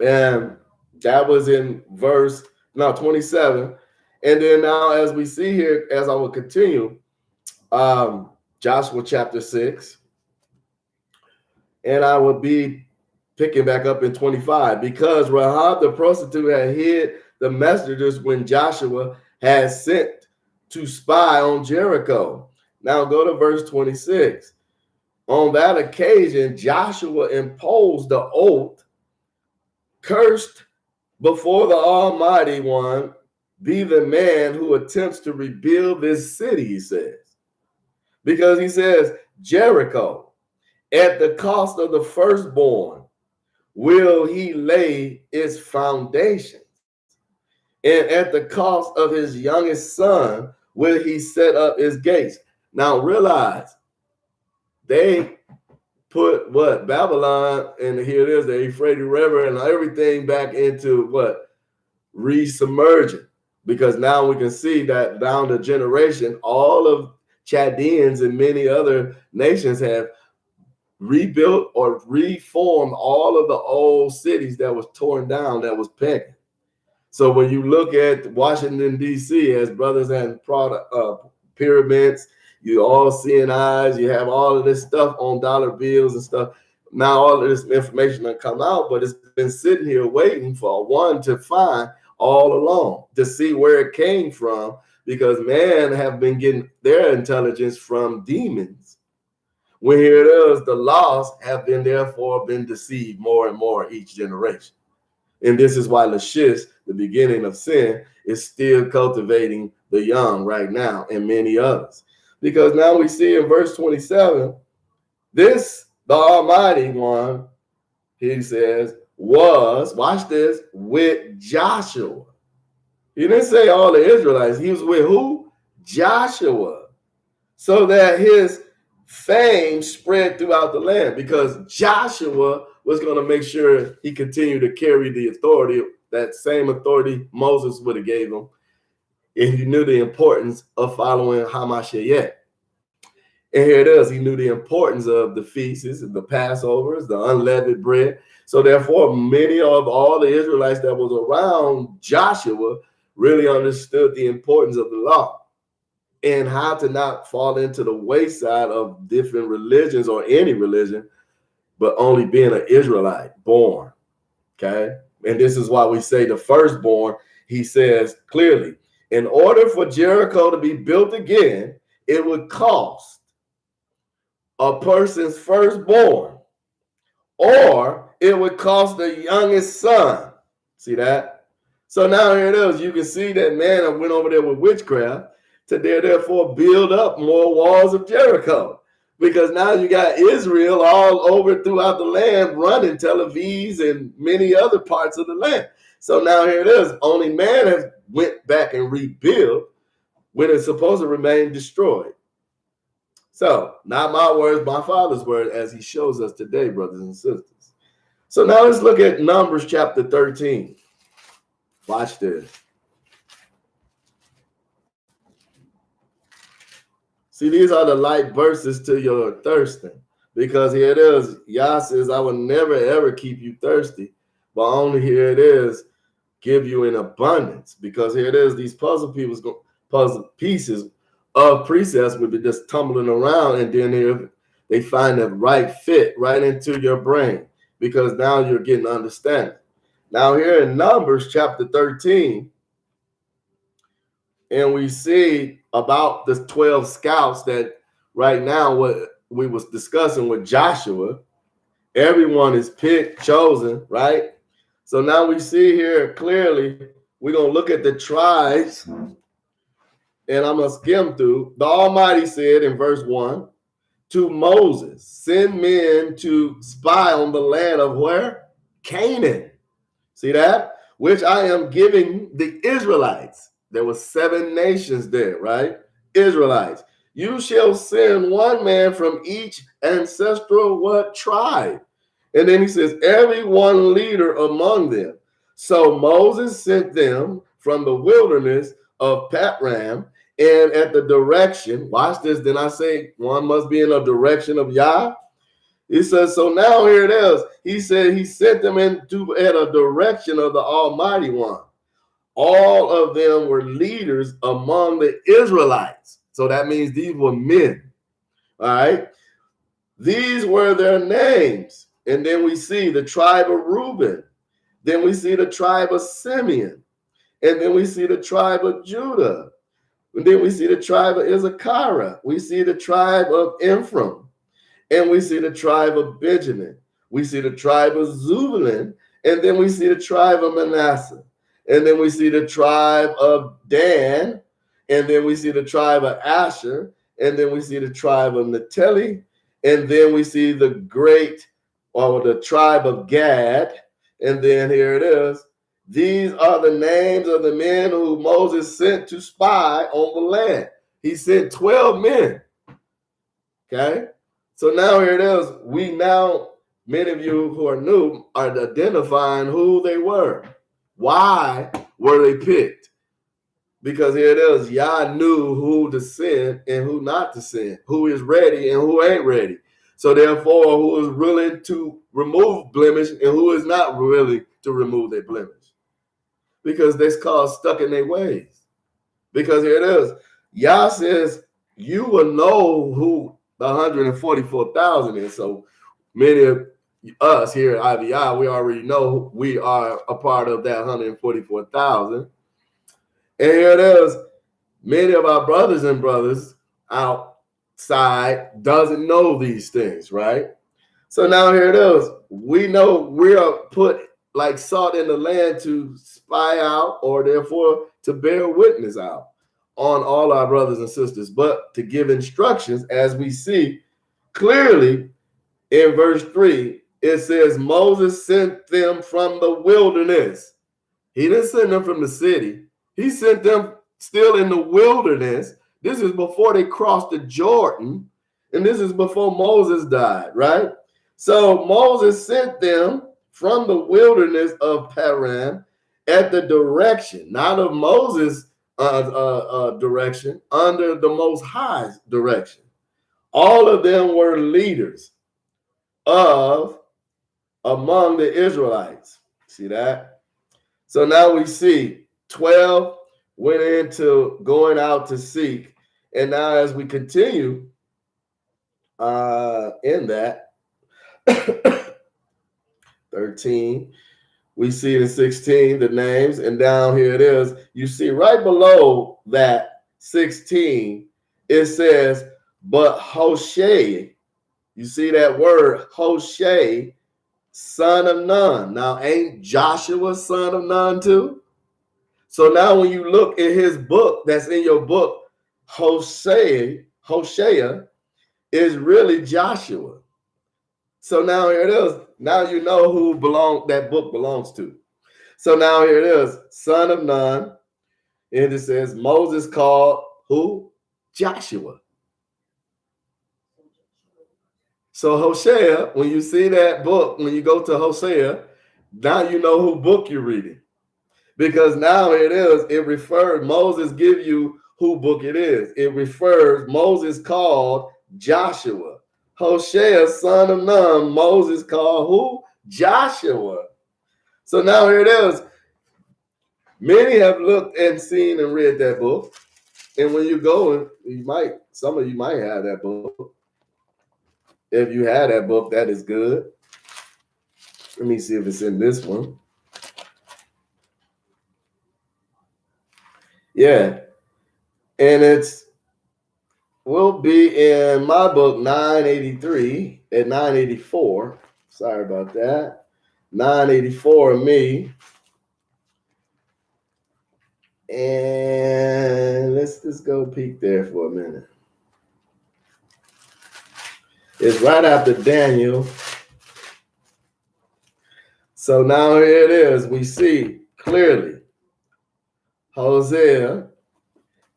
And that was in verse, 27. And then now, as we see here, as I will continue, Joshua chapter 6, and I will be picking back up in 25, because Rahab the prostitute had hid the messengers when Joshua had sent to spy on Jericho. Now go to verse 26. On that occasion, Joshua imposed the oath, cursed before the Almighty One be the man who attempts to rebuild this city, he says. Because he says, Jericho, at the cost of the firstborn, will he lay its foundations, and at the cost of his youngest son will he set up his gates. Now realize, they put what? Babylon, and here it is, the Euphrates River and everything back into what? Resubmerging. Because now we can see that down the generation, all of Chaldeans and many other nations have rebuilt or reformed all of the old cities that was torn down, that was pagan. So when you look at Washington, D.C. as brothers and pyramids, you all seeing eyes, you have all of this stuff on dollar bills and stuff. Now all of this information will come out, but it's been sitting here waiting for one to find all along, to see where it came from, because man have been getting their intelligence from demons. When here it is, the lost have been therefore been deceived more and more each generation. And this is why Lachish, the beginning of sin, is still cultivating the young right now, and many others. Because now we see in verse 27, this, the Almighty One, he says, was, watch this, with Joshua. He didn't say all the Israelites. He was with who? Joshua. So that his fame spread throughout the land, because Joshua was going to make sure he continued to carry the authority, that same authority Moses would have gave him. And he knew the importance of following Hamashiach. And here it is. He knew the importance of the feasts, the Passovers, the unleavened bread. So therefore, many of all the Israelites that was around Joshua really understood the importance of the law and how to not fall into the wayside of different religions or any religion, but only being an Israelite born. Okay. And this is why we say the firstborn. He says clearly, in order for Jericho to be built again, it would cost a person's firstborn, or it would cost the youngest son. See that? So now here it is. You can see that man went over there with witchcraft to therefore build up more walls of Jericho. Because now you got Israel all over throughout the land running Tel Aviv and many other parts of the land. So now here it is. Only man has went back and rebuilt when it's supposed to remain destroyed. So not my words, my Father's word, as he shows us today, brothers and sisters. So now let's look at Numbers chapter 13. Watch this. See, these are the light verses to your thirsting. Because here it is. Yah says, I will never, ever keep you thirsty. But only here it is, give you in abundance. Because here it is, these puzzle pieces of precepts would be just tumbling around. And then here they find the right fit right into your brain. Because now you're getting understanding. Now here in Numbers chapter 13, and we see about the 12 scouts that right now what we was discussing with Joshua, everyone is picked, chosen, right? So now we see here clearly, we're going to look at the tribes, and I'm going to skim through. The Almighty said in verse 1, to Moses, send men to spy on the land of where? Canaan. See that? Which I am giving the Israelites. There were 7 nations there, right? Israelites. You shall send one man from each ancestral what tribe? And then he says, every one leader among them. So Moses sent them from the wilderness of Patram, and at the direction, watch this, then I say one must be in the direction of Yah. He says, so now here it is. He said he sent them into at a direction of the Almighty One. All of them were leaders among the Israelites. So that means these were men. All right. These were their names. And then we see the tribe of Reuben. Then we see the tribe of Simeon. And then we see the tribe of Judah. And then we see the tribe of Issachar. We see the tribe of Ephraim. And we see the tribe of Benjamin. We see the tribe of Zebulun. And then we see the tribe of Manasseh. And then we see the tribe of Dan. And then we see the tribe of Asher. And then we see the tribe of Naphtali. And then we see the the tribe of Gad. And then here it is. These are the names of the men who Moses sent to spy on the land. He sent 12 men. Okay. So now here it is. Many of you who are new are identifying who they were. Why were they picked? Because here it is. Yah knew who to send and who not to send, who is ready and who ain't ready. So therefore, who is willing to remove blemish and who is not willing to remove their blemish. Because that's called stuck in their ways. Because here it is. Yah says, you will know who the 144,000 is. So many of us here at IVI, we already know we are a part of that 144,000. And here it is. Many of our brothers and brothers outside doesn't know these things, right? So now here it is. We know we are put like salt in the land to spy out, or therefore to bear witness out on all our brothers and sisters, but to give instructions, as we see clearly in verse 3, it says Moses sent them from the wilderness. He didn't send them from the city. He sent them still in the wilderness. This is before they crossed the Jordan, and this is before Moses died, right? So Moses sent them from the wilderness of Paran at the direction, not of Moses' direction, under the Most High's direction. All of them were leaders among the Israelites. See that? So now we see 12 went into going out to seek. And now as we continue in that, 13, we see in 16 the names, and down here it is. You see right below that 16, it says, but Hoshea, you see that word Hoshea, son of Nun. Now, ain't Joshua son of Nun too? So now when you look at his book, that's in your book, Hoshea is really Joshua. So now here it is. Now you know who that book belongs to. So now here it is, son of Nun. And it says Moses called who? Joshua. So Hosea, when you see that book, when you go to Hosea, now you know who book you're reading. Because now it is, it refers, Moses give you who book it is. It refers, Moses called Joshua. Hosea, son of Nun, Moses called who? Joshua. So now here it is. Many have looked and seen and read that book. And when you go, some of you might have that book. If you have that book, that is good. Let me see if it's in this one. Yeah. And will be in my book 983 at 984. Sorry about that. 984 of me. And let's just go peek there for a minute. It's right after Daniel. So now here it is. We see clearly Hosea.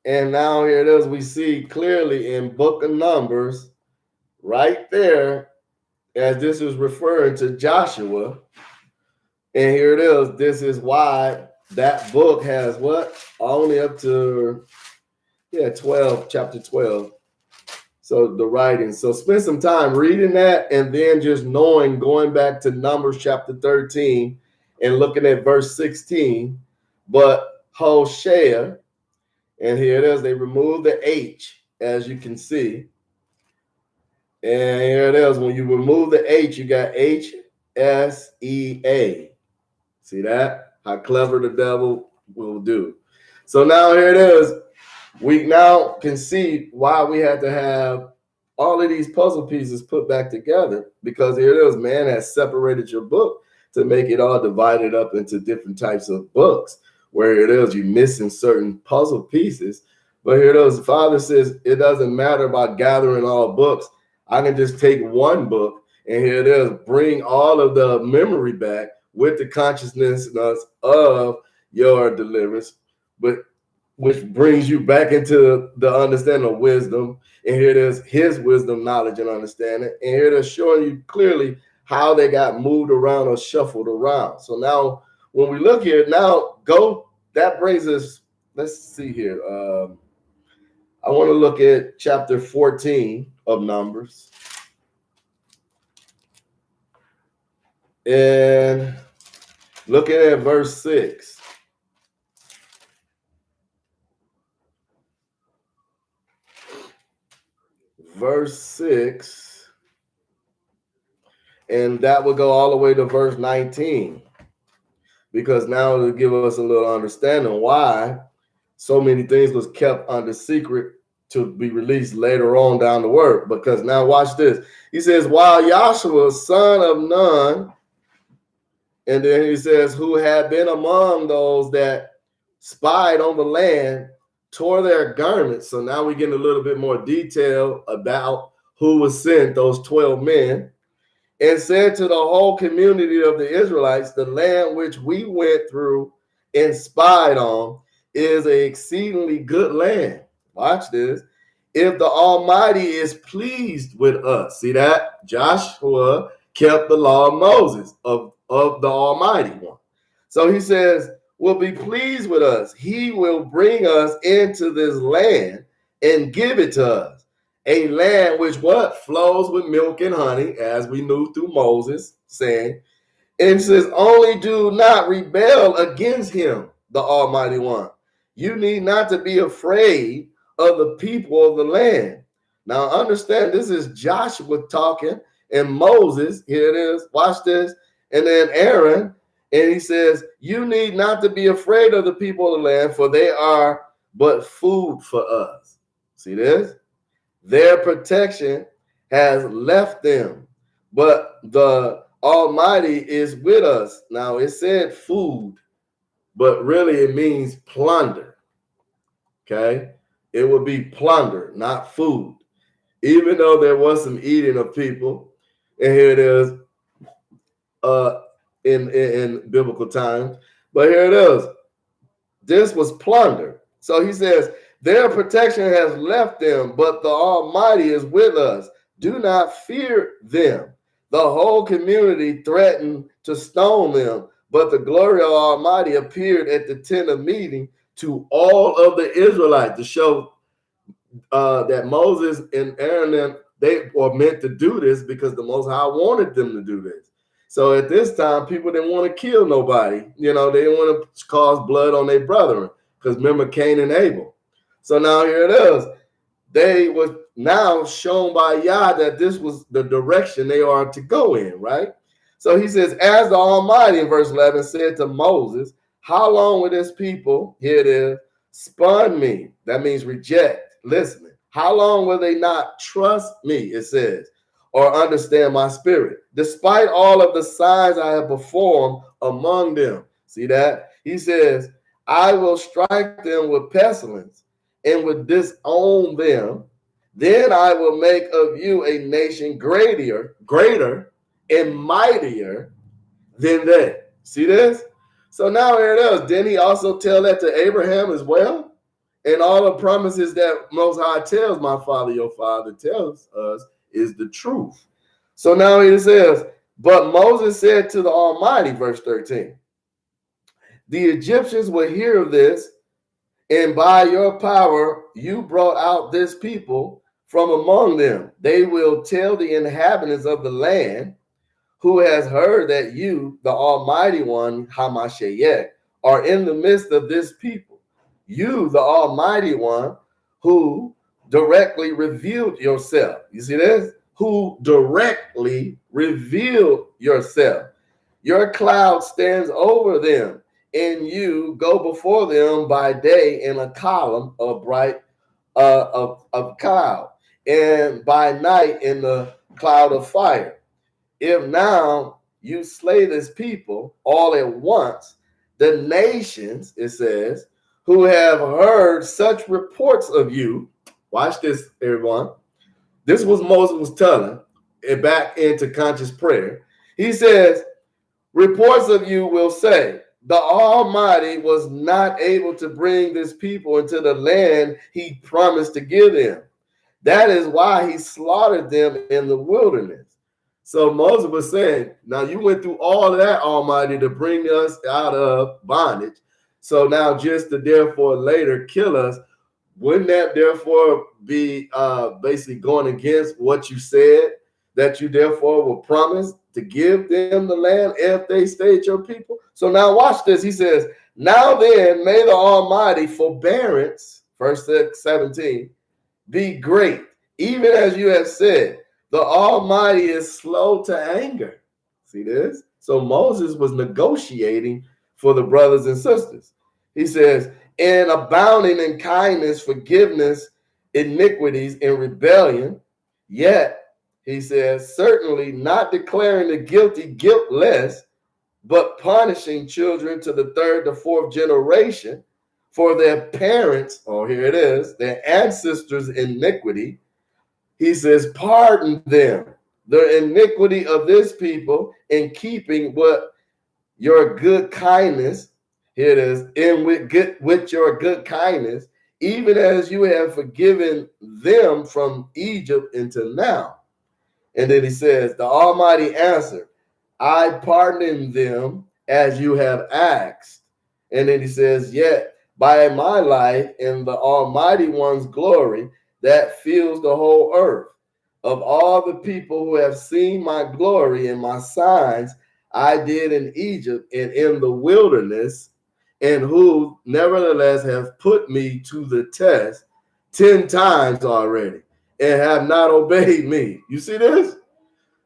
And now here it is. We see clearly in Book of Numbers right there, as this is referring to Joshua. And here it is. This is why that book has what? Only up to 12, chapter 12. So the writing. So spend some time reading that and then just knowing, going back to Numbers chapter 13 and looking at verse 16. But Hoshea, and here it is, they removed the H, as you can see. And here it is. When you remove the H, you got HSEA. See that? How clever the devil will do. So now here it is. We now can see why we had to have all of these puzzle pieces put back together, because here it is, man has separated your book to make it all divided up into different types of books, where it is you're missing certain puzzle pieces. But here it is, the Father says it doesn't matter about gathering all books. I can just take one book, and here it is, bring all of the memory back with the consciousness of your deliverance, but which brings you back into the understanding of wisdom. And here it is, his wisdom, knowledge, and understanding. And here it is showing you clearly how they got moved around or shuffled around. So now when we look here, that brings us, let's see here. I want to look at chapter 14 of Numbers. And looking at verse 6. Verse 6, and that would go all the way to verse 19, because now it'll give us a little understanding why so many things was kept under secret to be released later on down the word. Because now watch this. He says, while Joshua, son of Nun, and then he says, who had been among those that spied on the land, tore their garments. So now we get a little bit more detail about who was sent, those 12 men, and said to the whole community of the Israelites, the land which we went through and spied on is an exceedingly good land. Watch this. If the Almighty is pleased with us. See that? Joshua kept the law of Moses, of the Almighty one. So he says, will be pleased with us. He will bring us into this land and give it to us. A land which what? Flows with milk and honey, as we knew through Moses saying. And it says, only do not rebel against him, the Almighty One. You need not to be afraid of the people of the land. Now understand, this is Joshua talking, and Moses, here it is, watch this, and then Aaron, and he says, you need not to be afraid of the people of the land, for they are but food for us. See this? Their protection has left them, but the Almighty is with us. Now it said food, but really it means plunder. Okay? It would be plunder, not food. Even though there was some eating of people, and here it is in biblical times, but here it is. This was plunder. So he says, their protection has left them, but the Almighty is with us. Do not fear them. The whole community threatened to stone them, but the glory of Almighty appeared at the tent of meeting to all of the Israelites to show that Moses and Aaron, they were meant to do this because the Most High wanted them to do this. So at this time, people didn't want to kill nobody. You know, they didn't want to cause blood on their brethren, because remember Cain and Abel. So now here it is. They were now shown by Yah that this was the direction they are to go in, right? So he says, as the Almighty in verse 11 said to Moses, how long will this people, here it is, spurn me? That means reject, listening. How long will they not trust me, it says, or understand my spirit, despite all of the signs I have performed among them? See that? He says, I will strike them with pestilence and will disown them. Then I will make of you a nation greater and mightier than they. See this? So now here it is. Didn't he also tell that to Abraham as well? And all the promises that Most High tells my father, your father tells us is the truth. So now it says, but Moses said to the Almighty, verse 13, the Egyptians will hear of this, and by your power you brought out this people from among them. They will tell the inhabitants of the land, who has heard that you, the Almighty One, Hamashayek, are in the midst of this people. You, the Almighty One, who directly revealed yourself. You see this? Who directly revealed yourself. Your cloud stands over them, and you go before them by day in a column of bright of cloud, and by night in the cloud of fire. If now you slay this people all at once, the nations, it says, who have heard such reports of you, watch this, everyone. This was Moses was telling it back into conscious prayer. He says, reports of you will say, the Almighty was not able to bring this people into the land he promised to give them. That is why he slaughtered them in the wilderness. So Moses was saying, now you went through all of that, Almighty, to bring us out of bondage. So now just to therefore later kill us, wouldn't that therefore be basically going against what you said, that you therefore will promise to give them the land if they stayed your people? So now watch this. He says, now then, may the Almighty forbearance, verse 17, be great, even as you have said. The Almighty is slow to anger. See this? So Moses was negotiating for the brothers and sisters. He says, and abounding in kindness, forgiveness, iniquities, and rebellion, yet, he says, certainly not declaring the guilty guiltless, but punishing children to the third to fourth generation for their parents, oh, here it is, their ancestors' iniquity. He says, pardon them, the iniquity of this people, in keeping what your good kindness, here it is, and with your good kindness, even as you have forgiven them from Egypt until now. And then he says, the Almighty answered, I pardon them as you have asked. And then he says, yet by my life and the Almighty One's glory that fills the whole earth, of all the people who have seen my glory and my signs I did in Egypt and in the wilderness, and who nevertheless have put me to the test 10 times already and have not obeyed me. You see this?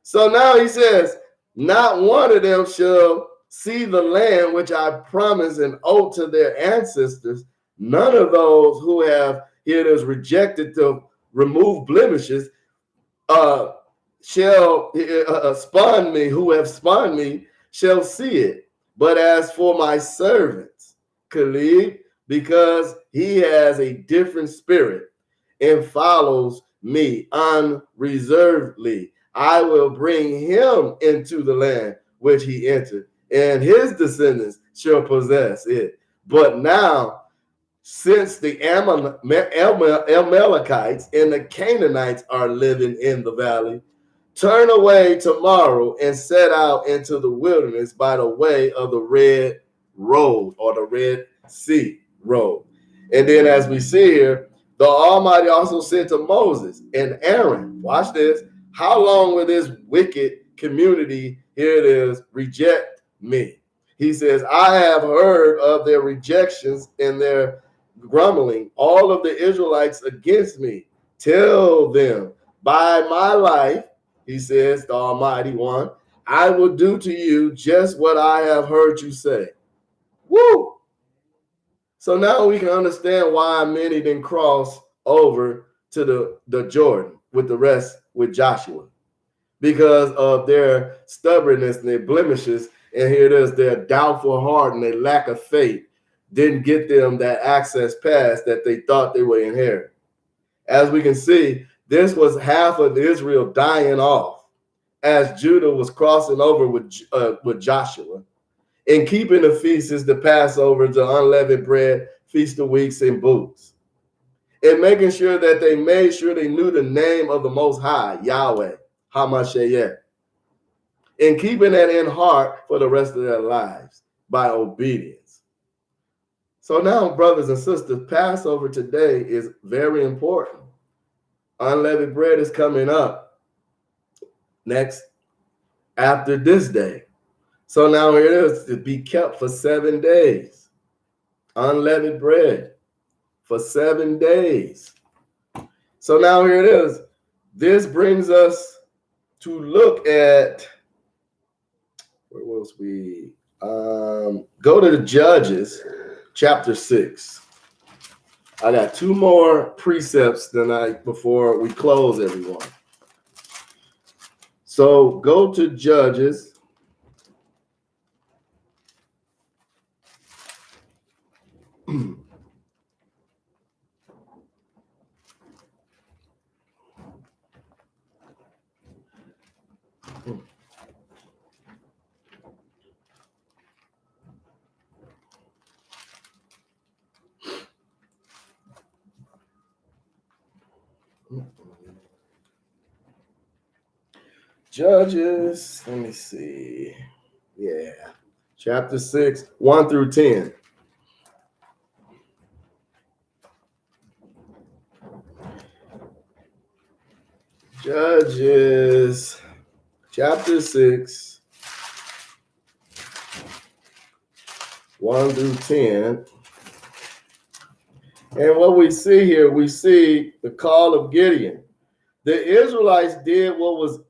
So now he says, not one of them shall see the land which I promised and owe to their ancestors. None of those who have, here it is, rejected to remove blemishes, shall spawn me, who have spawned me, shall see it. But as for my servants, Khalid, because he has a different spirit and follows me unreservedly, I will bring him into the land which he entered, and his descendants shall possess it. But now, since the Amalekites and the Canaanites are living in the valley, turn away tomorrow and set out into the wilderness by the way of the Red Road, or the Red Sea Road. And then as we see here, the Almighty also said to Moses and Aaron, watch this, how long will this wicked community, here it is, reject me? He says, I have heard of their rejections and their grumbling, all of the Israelites against me. Tell them, by my life, he says, the Almighty One, I will do to you just what I have heard you say. Woo! So now we can understand why many didn't cross over to the Jordan with the rest, with Joshua, because of their stubbornness and their blemishes. And here it is, their doubtful heart and their lack of faith didn't get them that access pass that they thought they would inherit. As we can see, this was half of Israel dying off as Judah was crossing over with Joshua, and keeping the feasts, the Passover, the unleavened bread, Feast of Weeks, and booths, and making sure that they made sure they knew the name of the Most High, Yahweh, Hamashayek, and keeping that in heart for the rest of their lives by obedience. So now, brothers and sisters, Passover today is very important. Unleavened bread is coming up next after this day. So now here it is to be kept for 7 days. Unleavened bread for 7 days. So now here it is. This brings us to look at, where was we? Go to the Judges, chapter 6. I got 2 more precepts tonight before we close, everyone. So go to Judges. Judges, let me see. Yeah, chapter 6, 1 through 10. Judges, chapter 6, 1 through 10. And what we see here, we see the call of Gideon. The Israelites did what was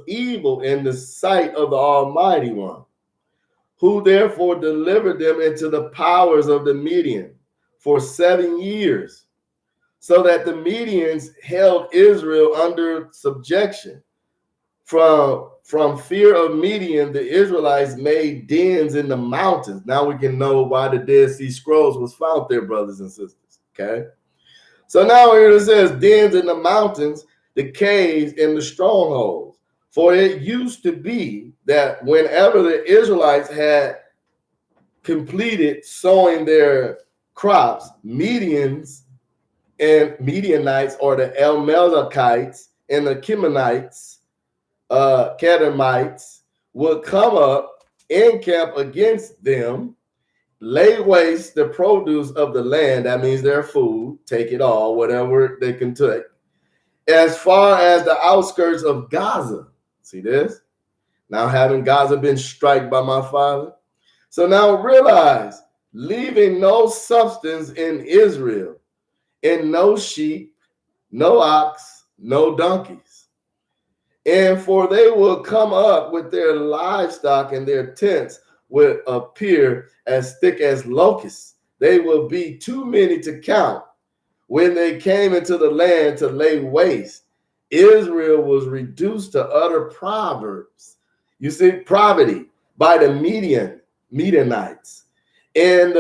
evil in the sight of the Almighty One, who therefore delivered them into the powers of the Median for 7 years, so that the Medians held Israel under subjection. From fear of Midian, the Israelites made dens in the mountains. Now we can know why the Dead Sea Scrolls was found there, brothers and sisters. Okay. So now here it says dens in the mountains, the caves and the strongholds. For it used to be that whenever the Israelites had completed sowing their crops, Medians and Midianites, or the Amalekites and the Canaanites, Canaanites, would come up, encamp against them, lay waste the produce of the land. That means their food, take it all, whatever they can take, as far as the outskirts of Gaza. See this? Now, having Gaza been struck by my father? So now realize, leaving no substance in Israel, and no sheep, no ox, no donkeys. And for they will come up with their livestock, and their tents will appear as thick as locusts. They will be too many to count. When they came into the land to lay waste, Israel was reduced to utter proverbs. You see, poverty by the Midianites. And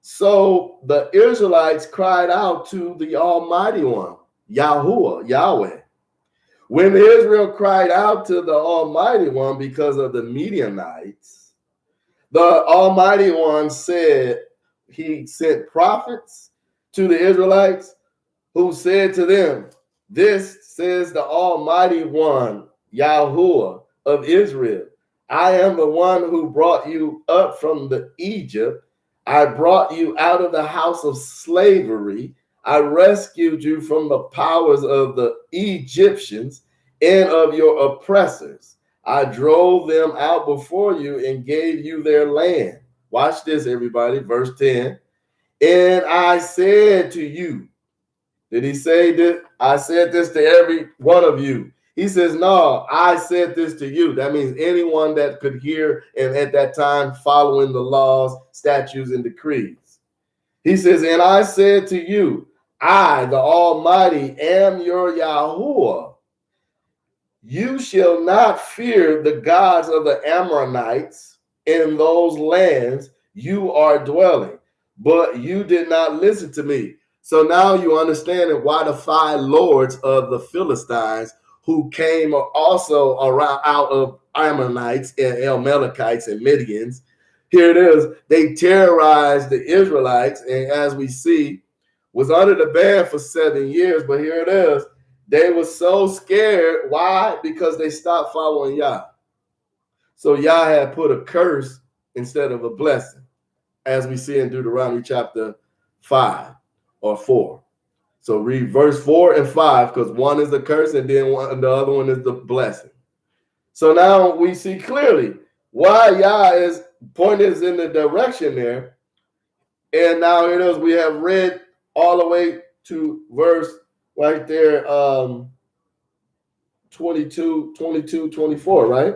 so the Israelites cried out to the Almighty One, Yahweh. When Israel cried out to the Almighty One because of the Midianites, the Almighty One said, he sent prophets to the Israelites who said to them, this says the Almighty One, Yahuwah of Israel, I am the one who brought you up from the Egypt. I brought you out of the house of slavery. I rescued you from the powers of the Egyptians and of your oppressors. I drove them out before you and gave you their land. Watch this, everybody. Verse 10. And I said to you, did he say that? I said this to every one of you. He says, no, I said this to you. That means anyone that could hear and at that time following the laws, statutes, and decrees. He says, and I said to you, I, the Almighty, am your Yahuwah. You shall not fear the gods of the Amorites in those lands you are dwelling, but you did not listen to me. So now you understand why the 5 lords of the Philistines, who came also around out of Ammonites and Amalekites and Midians, here it is, they terrorized the Israelites, and as we see, was under the ban for 7 years. But here it is, they were so scared. Why? Because they stopped following Yah. So Yah had put a curse instead of a blessing. as we see in Deuteronomy chapter 5 or 4. So read verse 4 and 5, because one is the curse and then the other one is the blessing. So now we see clearly why Yah is pointing us in the direction there. And now it is, we have read all the way to verse right there, 22, 24, right?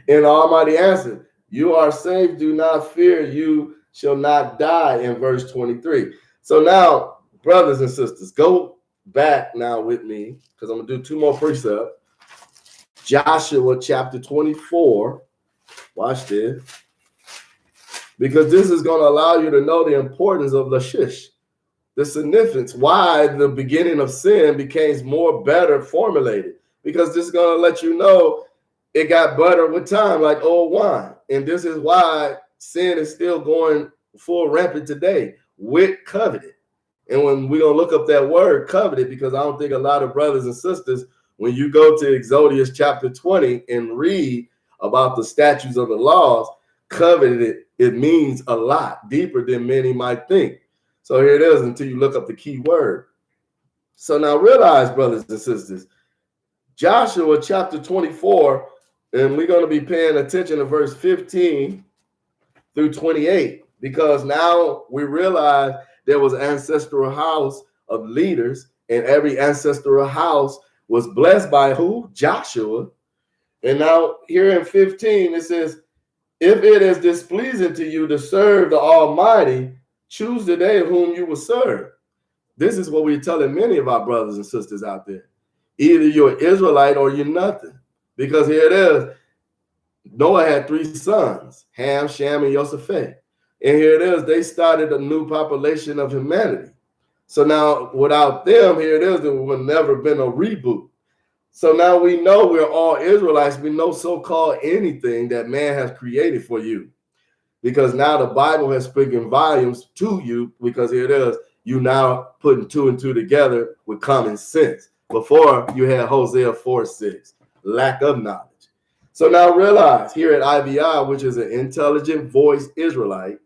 And Almighty answered, you are safe, do not fear, you shall not die, in verse 23. So now, brothers and sisters, go back now with me, because I'm going to do 2 more precepts. Joshua chapter 24. Watch this. Because this is going to allow you to know the importance of Lachish, the significance, why the beginning of sin became more better formulated. Because this is going to let you know it got better with time, like old wine. And this is why sin is still going full rampant today with coveted. And when we're going to look up that word coveted, because I don't think a lot of brothers and sisters, when you go to Exodus chapter 20 and read about the statutes of the laws, coveted, it means a lot deeper than many might think. So here it is until you look up the key word. So now realize, brothers and sisters, Joshua chapter 24, and we're going to be paying attention to verse 15 through 28, because now we realize there was an ancestral house of leaders, and every ancestral house was blessed by who? Joshua. And now here in 15, it says, if it is displeasing to you to serve the Almighty, choose the day whom you will serve. This is what we're telling many of our brothers and sisters out there. Either you're an Israelite or you're nothing. Because here it is. Noah had 3 sons, Ham, Shem, and Yosephat. And here it is. They started a new population of humanity. So now without them, here it is, there would never been a reboot. So now we know we're all Israelites. We know so-called anything that man has created for you. Because now the Bible has spoken volumes to you, because here it is, you now putting 2 and 2 together with common sense. Before you had Hosea 4:6, lack of knowledge. So now realize here at IVI, which is an intelligent voice Israelite,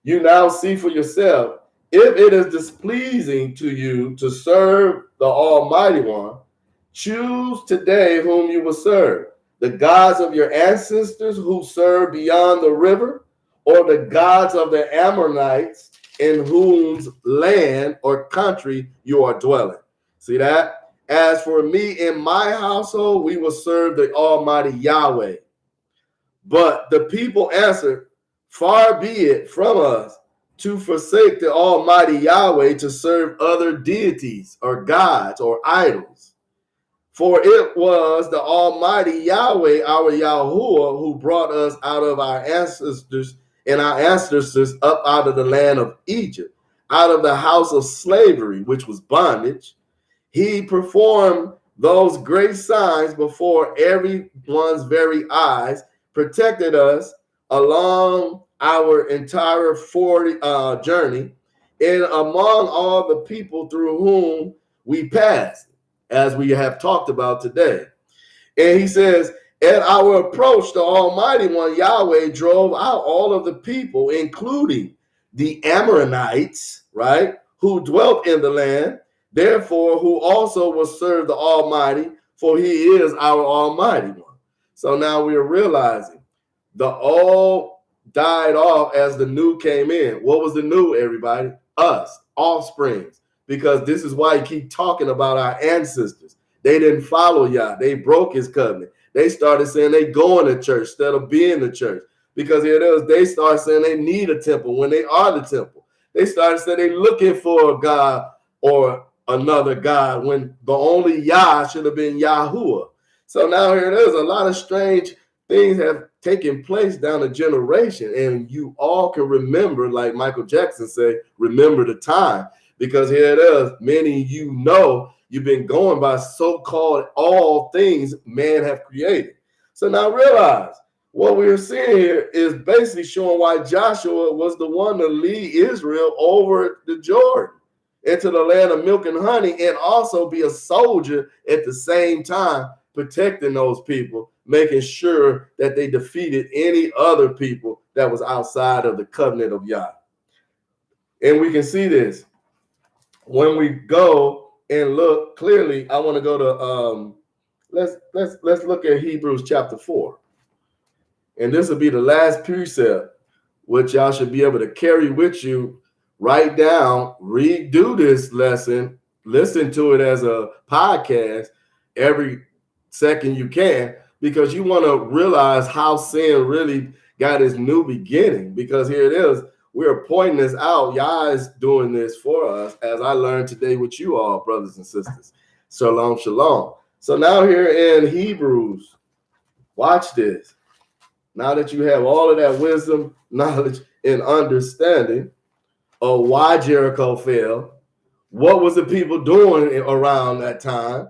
you now see for yourself, if it is displeasing to you to serve the Almighty One, choose today whom you will serve, the gods of your ancestors who served beyond the river, or the gods of the Amorites in whose land or country you are dwelling. See that? As for me and my household, we will serve the Almighty Yahweh. But the people answered, far be it from us to forsake the Almighty Yahweh to serve other deities or gods or idols. For it was the Almighty Yahweh, our Yahuwah, who brought us out of our ancestors and our ancestors up out of the land of Egypt, out of the house of slavery, which was bondage. He performed those great signs before everyone's very eyes, protected us along our entire 40 journey, and among all the people through whom we passed, as we have talked about today. And he says, at our approach, the Almighty One, Yahweh, drove out all of the people, including the Amorites, right, who dwelt in the land, therefore who also will serve the Almighty, for he is our Almighty One. So now we are realizing the old died off as the new came in. What was the new, everybody? Us, offsprings. Because this is why you keep talking about our ancestors. They didn't follow Yah. They broke his covenant. They started saying they going to church instead of being the church. Because here it is, they started saying they need a temple when they are the temple. They started saying they looking for a God or another God when the only Yah should have been Yahuwah. So now here it is, a lot of strange things have taken place down a generation, and you all can remember, like Michael Jackson said, remember the time. Because here it is, many of you know you've been going by so-called all things man have created. So now realize what we're seeing here is basically showing why Joshua was the one to lead Israel over the Jordan into the land of milk and honey, and also be a soldier at the same time, protecting those people, making sure that they defeated any other people that was outside of the covenant of Yah. And we can see this when we go and look clearly. I want to go to let's look at Hebrews chapter 4. And this will be the last precept, which y'all should be able to carry with you, write down, redo this lesson, listen to it as a podcast every second you can, because you want to realize how sin really got its new beginning. Because here it is, we're pointing this out. Yah is doing this for us, as I learned today with you all, brothers and sisters. Shalom, shalom. So now here in Hebrews, watch this. Now that you have all of that wisdom, knowledge, and understanding of why Jericho fell, what was the people doing around that time?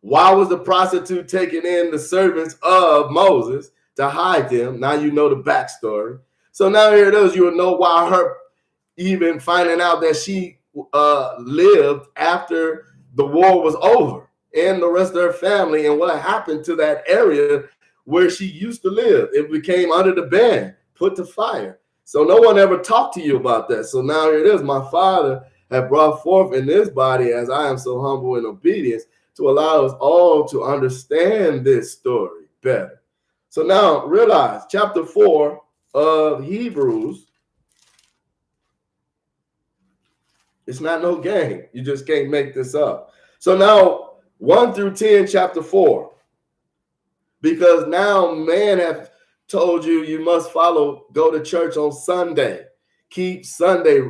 Why was the prostitute taking in the servants of Moses to hide them? Now you know the backstory. So now here it is. You will know why her even finding out that she lived after the war was over, and the rest of her family, and what happened to that area where she used to live. It became under the ban, put to fire. So no one ever talked to you about that. So now here it is. My Father had brought forth in this body, as I am so humble in obedience, to allow us all to understand this story better. So now realize chapter 4 of Hebrews, it's not no game. You just can't make this up. So now 1 through 10, chapter 4. Because now man have told you you must go to church on Sunday. Keep Sunday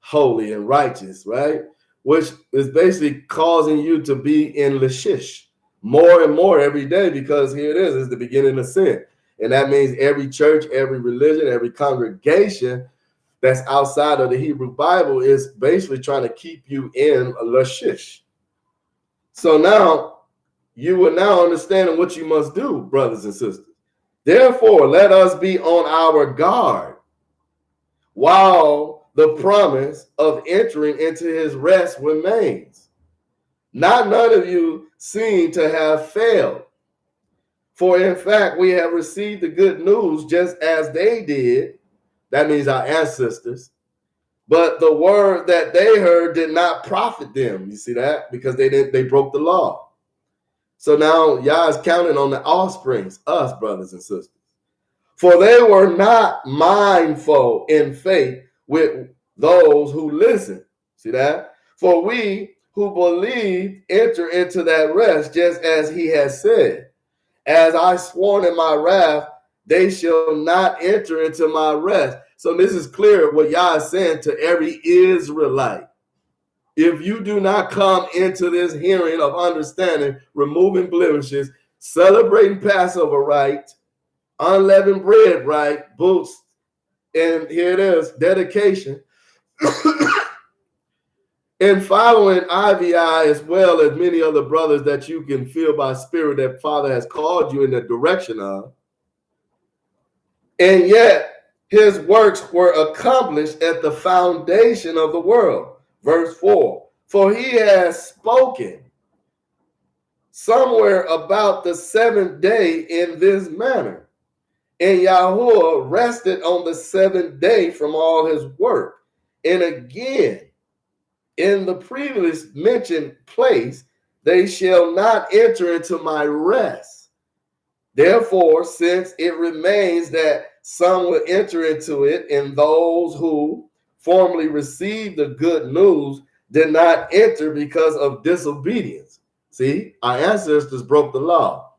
holy and righteous, right? Which is basically causing you to be in Lachish more and more every day, because here it is, it's the beginning of sin. And that means every church, every religion, every congregation that's outside of the Hebrew Bible is basically trying to keep you in Lachish. So now, you will now understand what you must do, brothers and sisters. Therefore, let us be on our guard while the promise of entering into his rest remains. Not none of you seem to have failed. For in fact, we have received the good news just as they did. That means our ancestors. But the word that they heard did not profit them. You see that? Because they broke the law. So now Yah is counting on the offsprings, us, brothers and sisters. For they were not mindful in faith with those who listen. See that? For we who believe enter into that rest, just as he has said, as I sworn in my wrath, they shall not enter into my rest. So this is clear what Yah is saying to every Israelite. If you do not come into this hearing of understanding, removing blemishes, celebrating Passover right, unleavened bread right, boots, and here it is, dedication, and following IVI as well as many other brothers that you can feel by spirit that Father has called you in the direction of, and yet his works were accomplished at the foundation of the world. Verse 4, for he has spoken somewhere about the seventh day in this manner. And Yahuwah rested on the seventh day from all his work. And again, in the previous mentioned place, they shall not enter into my rest. Therefore, since it remains that some will enter into it, and those who formerly received the good news did not enter because of disobedience. See, our ancestors broke the law.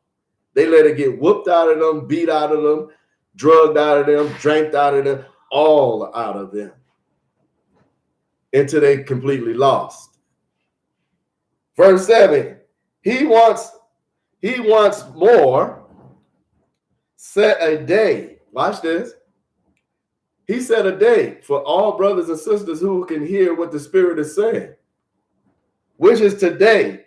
They let it get whooped out of them, beat out of them, drugged out of them, drank out of them, all out of them, until they completely lost. Verse 7, he wants more set a day. Watch this. He set a day for all brothers and sisters who can hear what the Spirit is saying, which is today,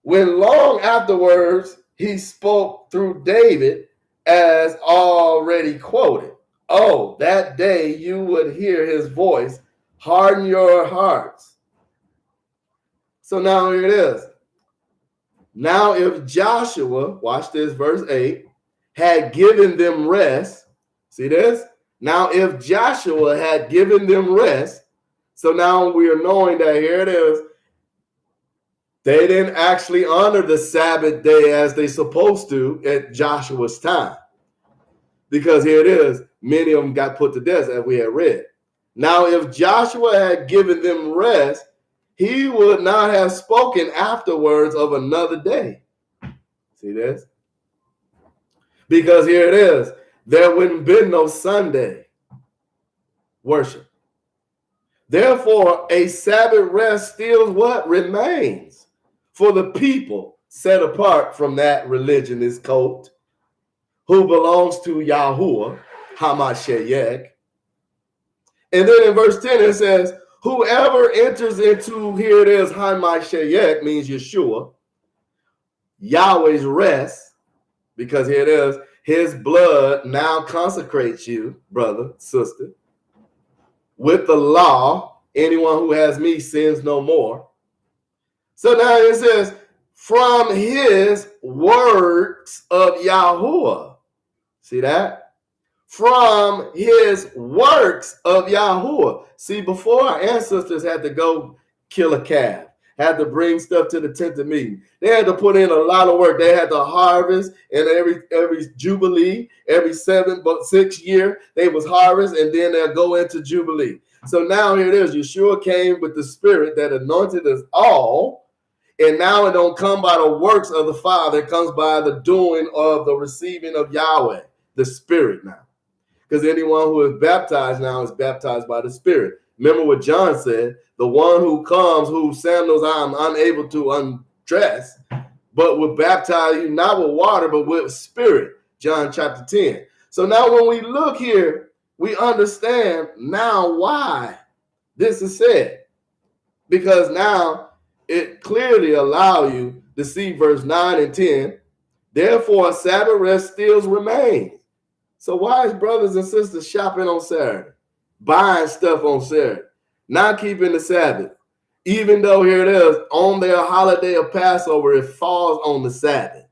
when long afterwards he spoke through David as already quoted. Oh, that day you would hear his voice, harden your hearts. So now here it is. Now if Joshua, watch this, verse 8, had given them rest, see this? Now, if Joshua had given them rest, so now we are knowing that here it is, they didn't actually honor the Sabbath day as they supposed to at Joshua's time. Because here it is, many of them got put to death, as we had read. Now, if Joshua had given them rest, he would not have spoken afterwards of another day. See this? Because here it is, there wouldn't been no Sunday worship. Therefore, a Sabbath rest still what? Remains for the people set apart from that religionist cult who belongs to Yahuwah, Hamashiach. And then in verse 10 it says, whoever enters into, here it is, Hamashiach means Yeshua, Yahweh's rest, because here it is, his blood now consecrates you, brother, sister, with the law. Anyone who has me sins no more. So now it says, from his works of Yahuwah. See that? From his works of Yahuwah. See, before our ancestors had to go kill a calf, had to bring stuff to the tent of meeting. They had to put in a lot of work. They had to harvest, and every Jubilee, every 6 year, they was harvest, and then they'll go into Jubilee. So now here it is. Yeshua came with the Spirit that anointed us all, and now it don't come by the works of the Father. It comes by the doing of the receiving of Yahweh, the Spirit now. Because anyone who is baptized now is baptized by the Spirit. Remember what John said, the one who comes, whose sandals I am unable to undress, but will baptize you not with water, but with Spirit. John chapter 10. So now when we look here, we understand now why this is said. Because now it clearly allows you to see verse 9 and 10. Therefore, a Sabbath rest still remains. So why is brothers and sisters shopping on Saturday, buying stuff on Saturday, not keeping the Sabbath, even though here it is, on their holiday of Passover, it falls on the Sabbath.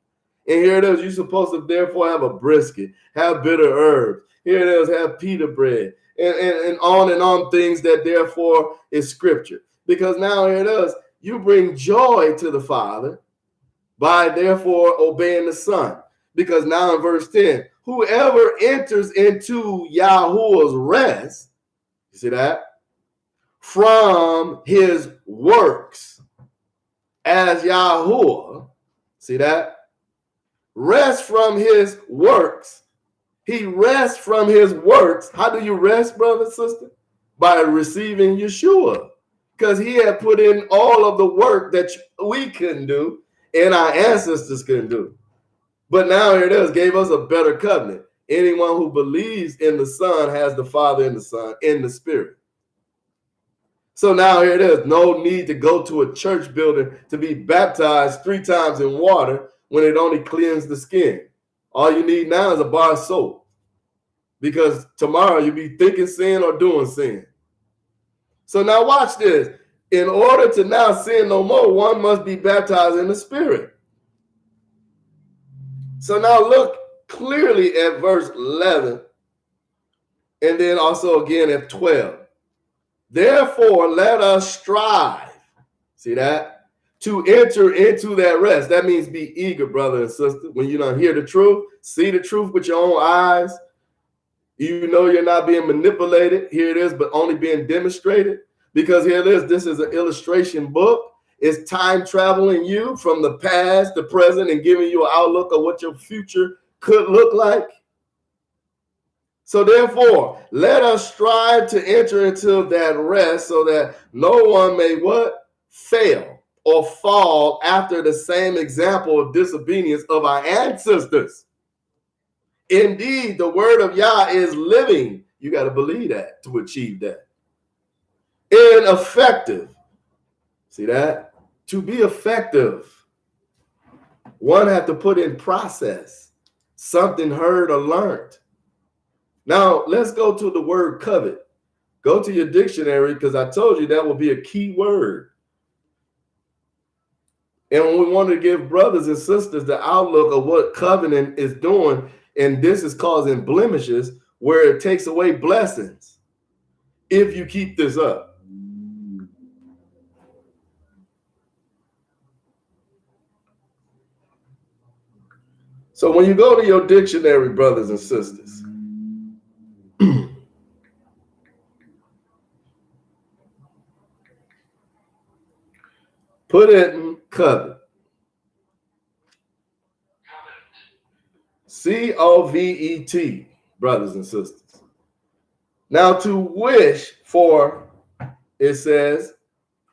And here it is, you're supposed to therefore have a brisket, have bitter herbs. Here it is, have pita bread, and on things that therefore is scripture. Because now here it is, you bring joy to the Father by therefore obeying the Son. Because now in verse 10, whoever enters into Yahuwah's rest, you see that? From his works as Yahuwah, see that? Rest from his works. He rests from his works. How do you rest, brother and sister? By receiving Yeshua. Because he had put in all of the work that we couldn't do and our ancestors couldn't do. But now here it is, gave us a better covenant. Anyone who believes in the Son has the Father and the Son in the Spirit. So now here it is, no need to go to a church building to be baptized 3 times in water when it only cleans the skin. All you need now is a bar of soap. Because tomorrow you'll be thinking sin or doing sin. So now watch this. In order to now sin no more, one must be baptized in the Spirit. So now look clearly at verse 11 and then also again at 12. Therefore, let us strive, see that, to enter into that rest. That means be eager, brother and sister. When you don't hear the truth, see the truth with your own eyes. You know you're not being manipulated. Here it is, but only being demonstrated. Because here it is, this is an illustration book. It's time traveling you from the past to present and giving you an outlook of what your future could look like. So therefore, let us strive to enter into that rest so that no one may what? Fail or fall after the same example of disobedience of our ancestors. Indeed, the word of Yah is living. You got to believe that to achieve that. And effective. See that? To be effective, one had to put in process something heard or learned. Now, let's go to the word covet. Go to your dictionary because I told you that will be a key word. And when we want to give brothers and sisters the outlook of what covenant is doing, and this is causing blemishes, where it takes away blessings if you keep this up. So when you go to your dictionary, brothers and sisters, put it in covet. C-O-V-E-T, brothers and sisters. Now to wish for, it says,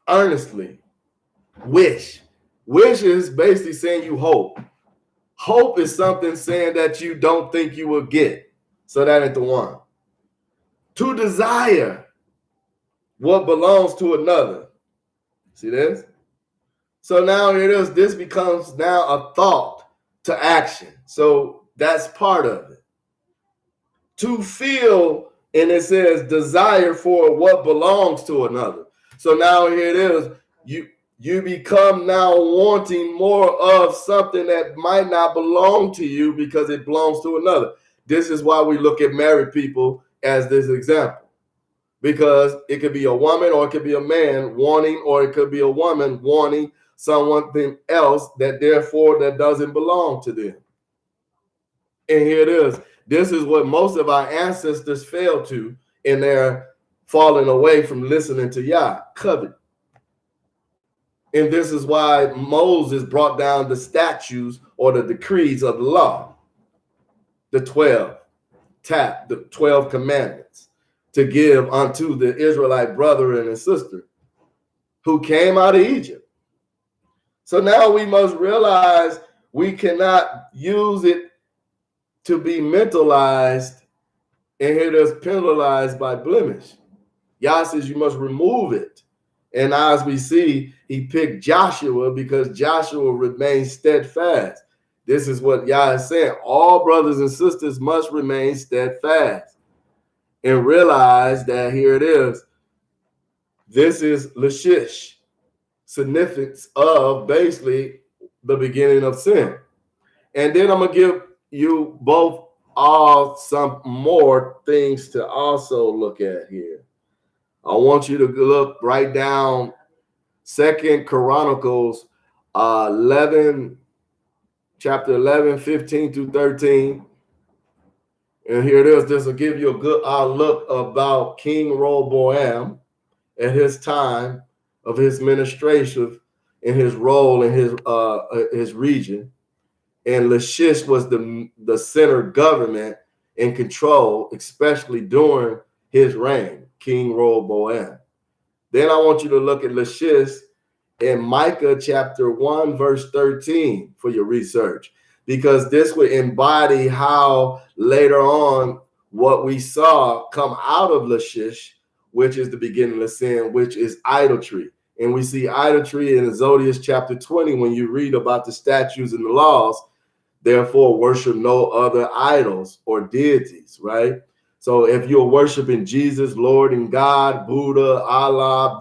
earnestly. Wish. Wish is basically saying you hope. Hope is something saying that you don't think you will get. So that ain't the one. To desire what belongs to another. See this? So now it is, this becomes now a thought to action. So that's part of it. To feel, and it says desire for what belongs to another. So now here it is, you become now wanting more of something that might not belong to you because it belongs to another. This is why we look at married people as this example, because it could be a woman or it could be a man wanting, or it could be a woman wanting someone else that therefore that doesn't belong to them. And here it is. This is what most of our ancestors failed to in their falling away from listening to Yah, covet. And this is why Moses brought down the statutes or the decrees of the law, the 12 commandments, to give unto the Israelite brother and sister who came out of Egypt. So now we must realize we cannot use it to be mentalized and here it is penalized by blemish. Yah says you must remove it. And as we see, he picked Joshua because Joshua remained steadfast. This is what Yah is saying. All brothers and sisters must remain steadfast and realize that here it is. This is Lachish, significance of basically the beginning of sin. And then I'm going to give you both all some more things to also look at here. I want you to look right down 2 Chronicles 11, chapter 11, 15 through 13. And here it is. This will give you a good look about King Rehoboam at his time of his ministration and his role in his region. And Lachish was the center government in control, especially during his reign, King Rehoboam. Then I want you to look at Lachish in Micah chapter 1, verse 13 for your research, because this would embody how later on what we saw come out of Lachish, which is the beginning of sin, which is idolatry. And we see idolatry in Exodus chapter 20 when you read about the statutes and the laws. Therefore, worship no other idols or deities, right? So if you're worshiping Jesus, Lord and God, Buddha, Allah,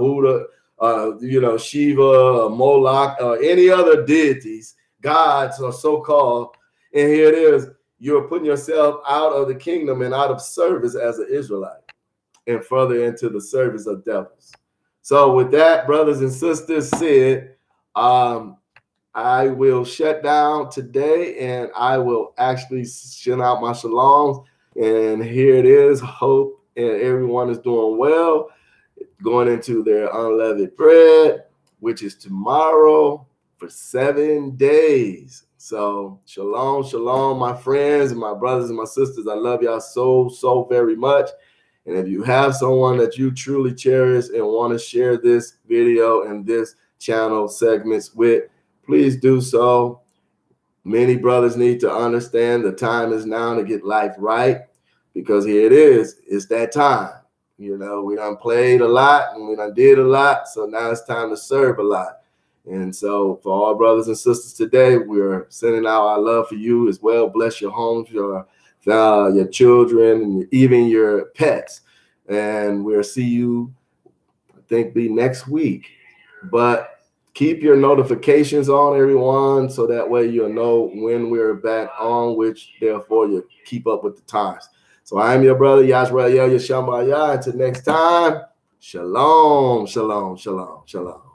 Shiva, Moloch, any other deities, gods or so-called, and here it is, you're putting yourself out of the kingdom and out of service as an Israelite and further into the service of devils. So with that, brothers and sisters said, I will shut down today and I will actually send out my shalom. And here it is. Hope and everyone is doing well, going into their unleavened bread, which is tomorrow for 7 days. So shalom, shalom, my friends and my brothers and my sisters. I love y'all so very much. And if you have someone that you truly cherish and want to share this video and this channel segments with, please do so. Many brothers need to understand the time is now to get life right, because here it is. It's that time. You know, we done played a lot and we done did a lot. So now it's time to serve a lot. And so for all brothers and sisters today, we're sending out our love for you as well. Bless your homes, your children, and even your pets. And we'll see you, I think, be next week. But keep your notifications on, everyone, so that way you'll know when we're back on, which therefore you keep up with the times. So I am your brother, ISRAELITES, Yah. Until next time, shalom, shalom, shalom, shalom.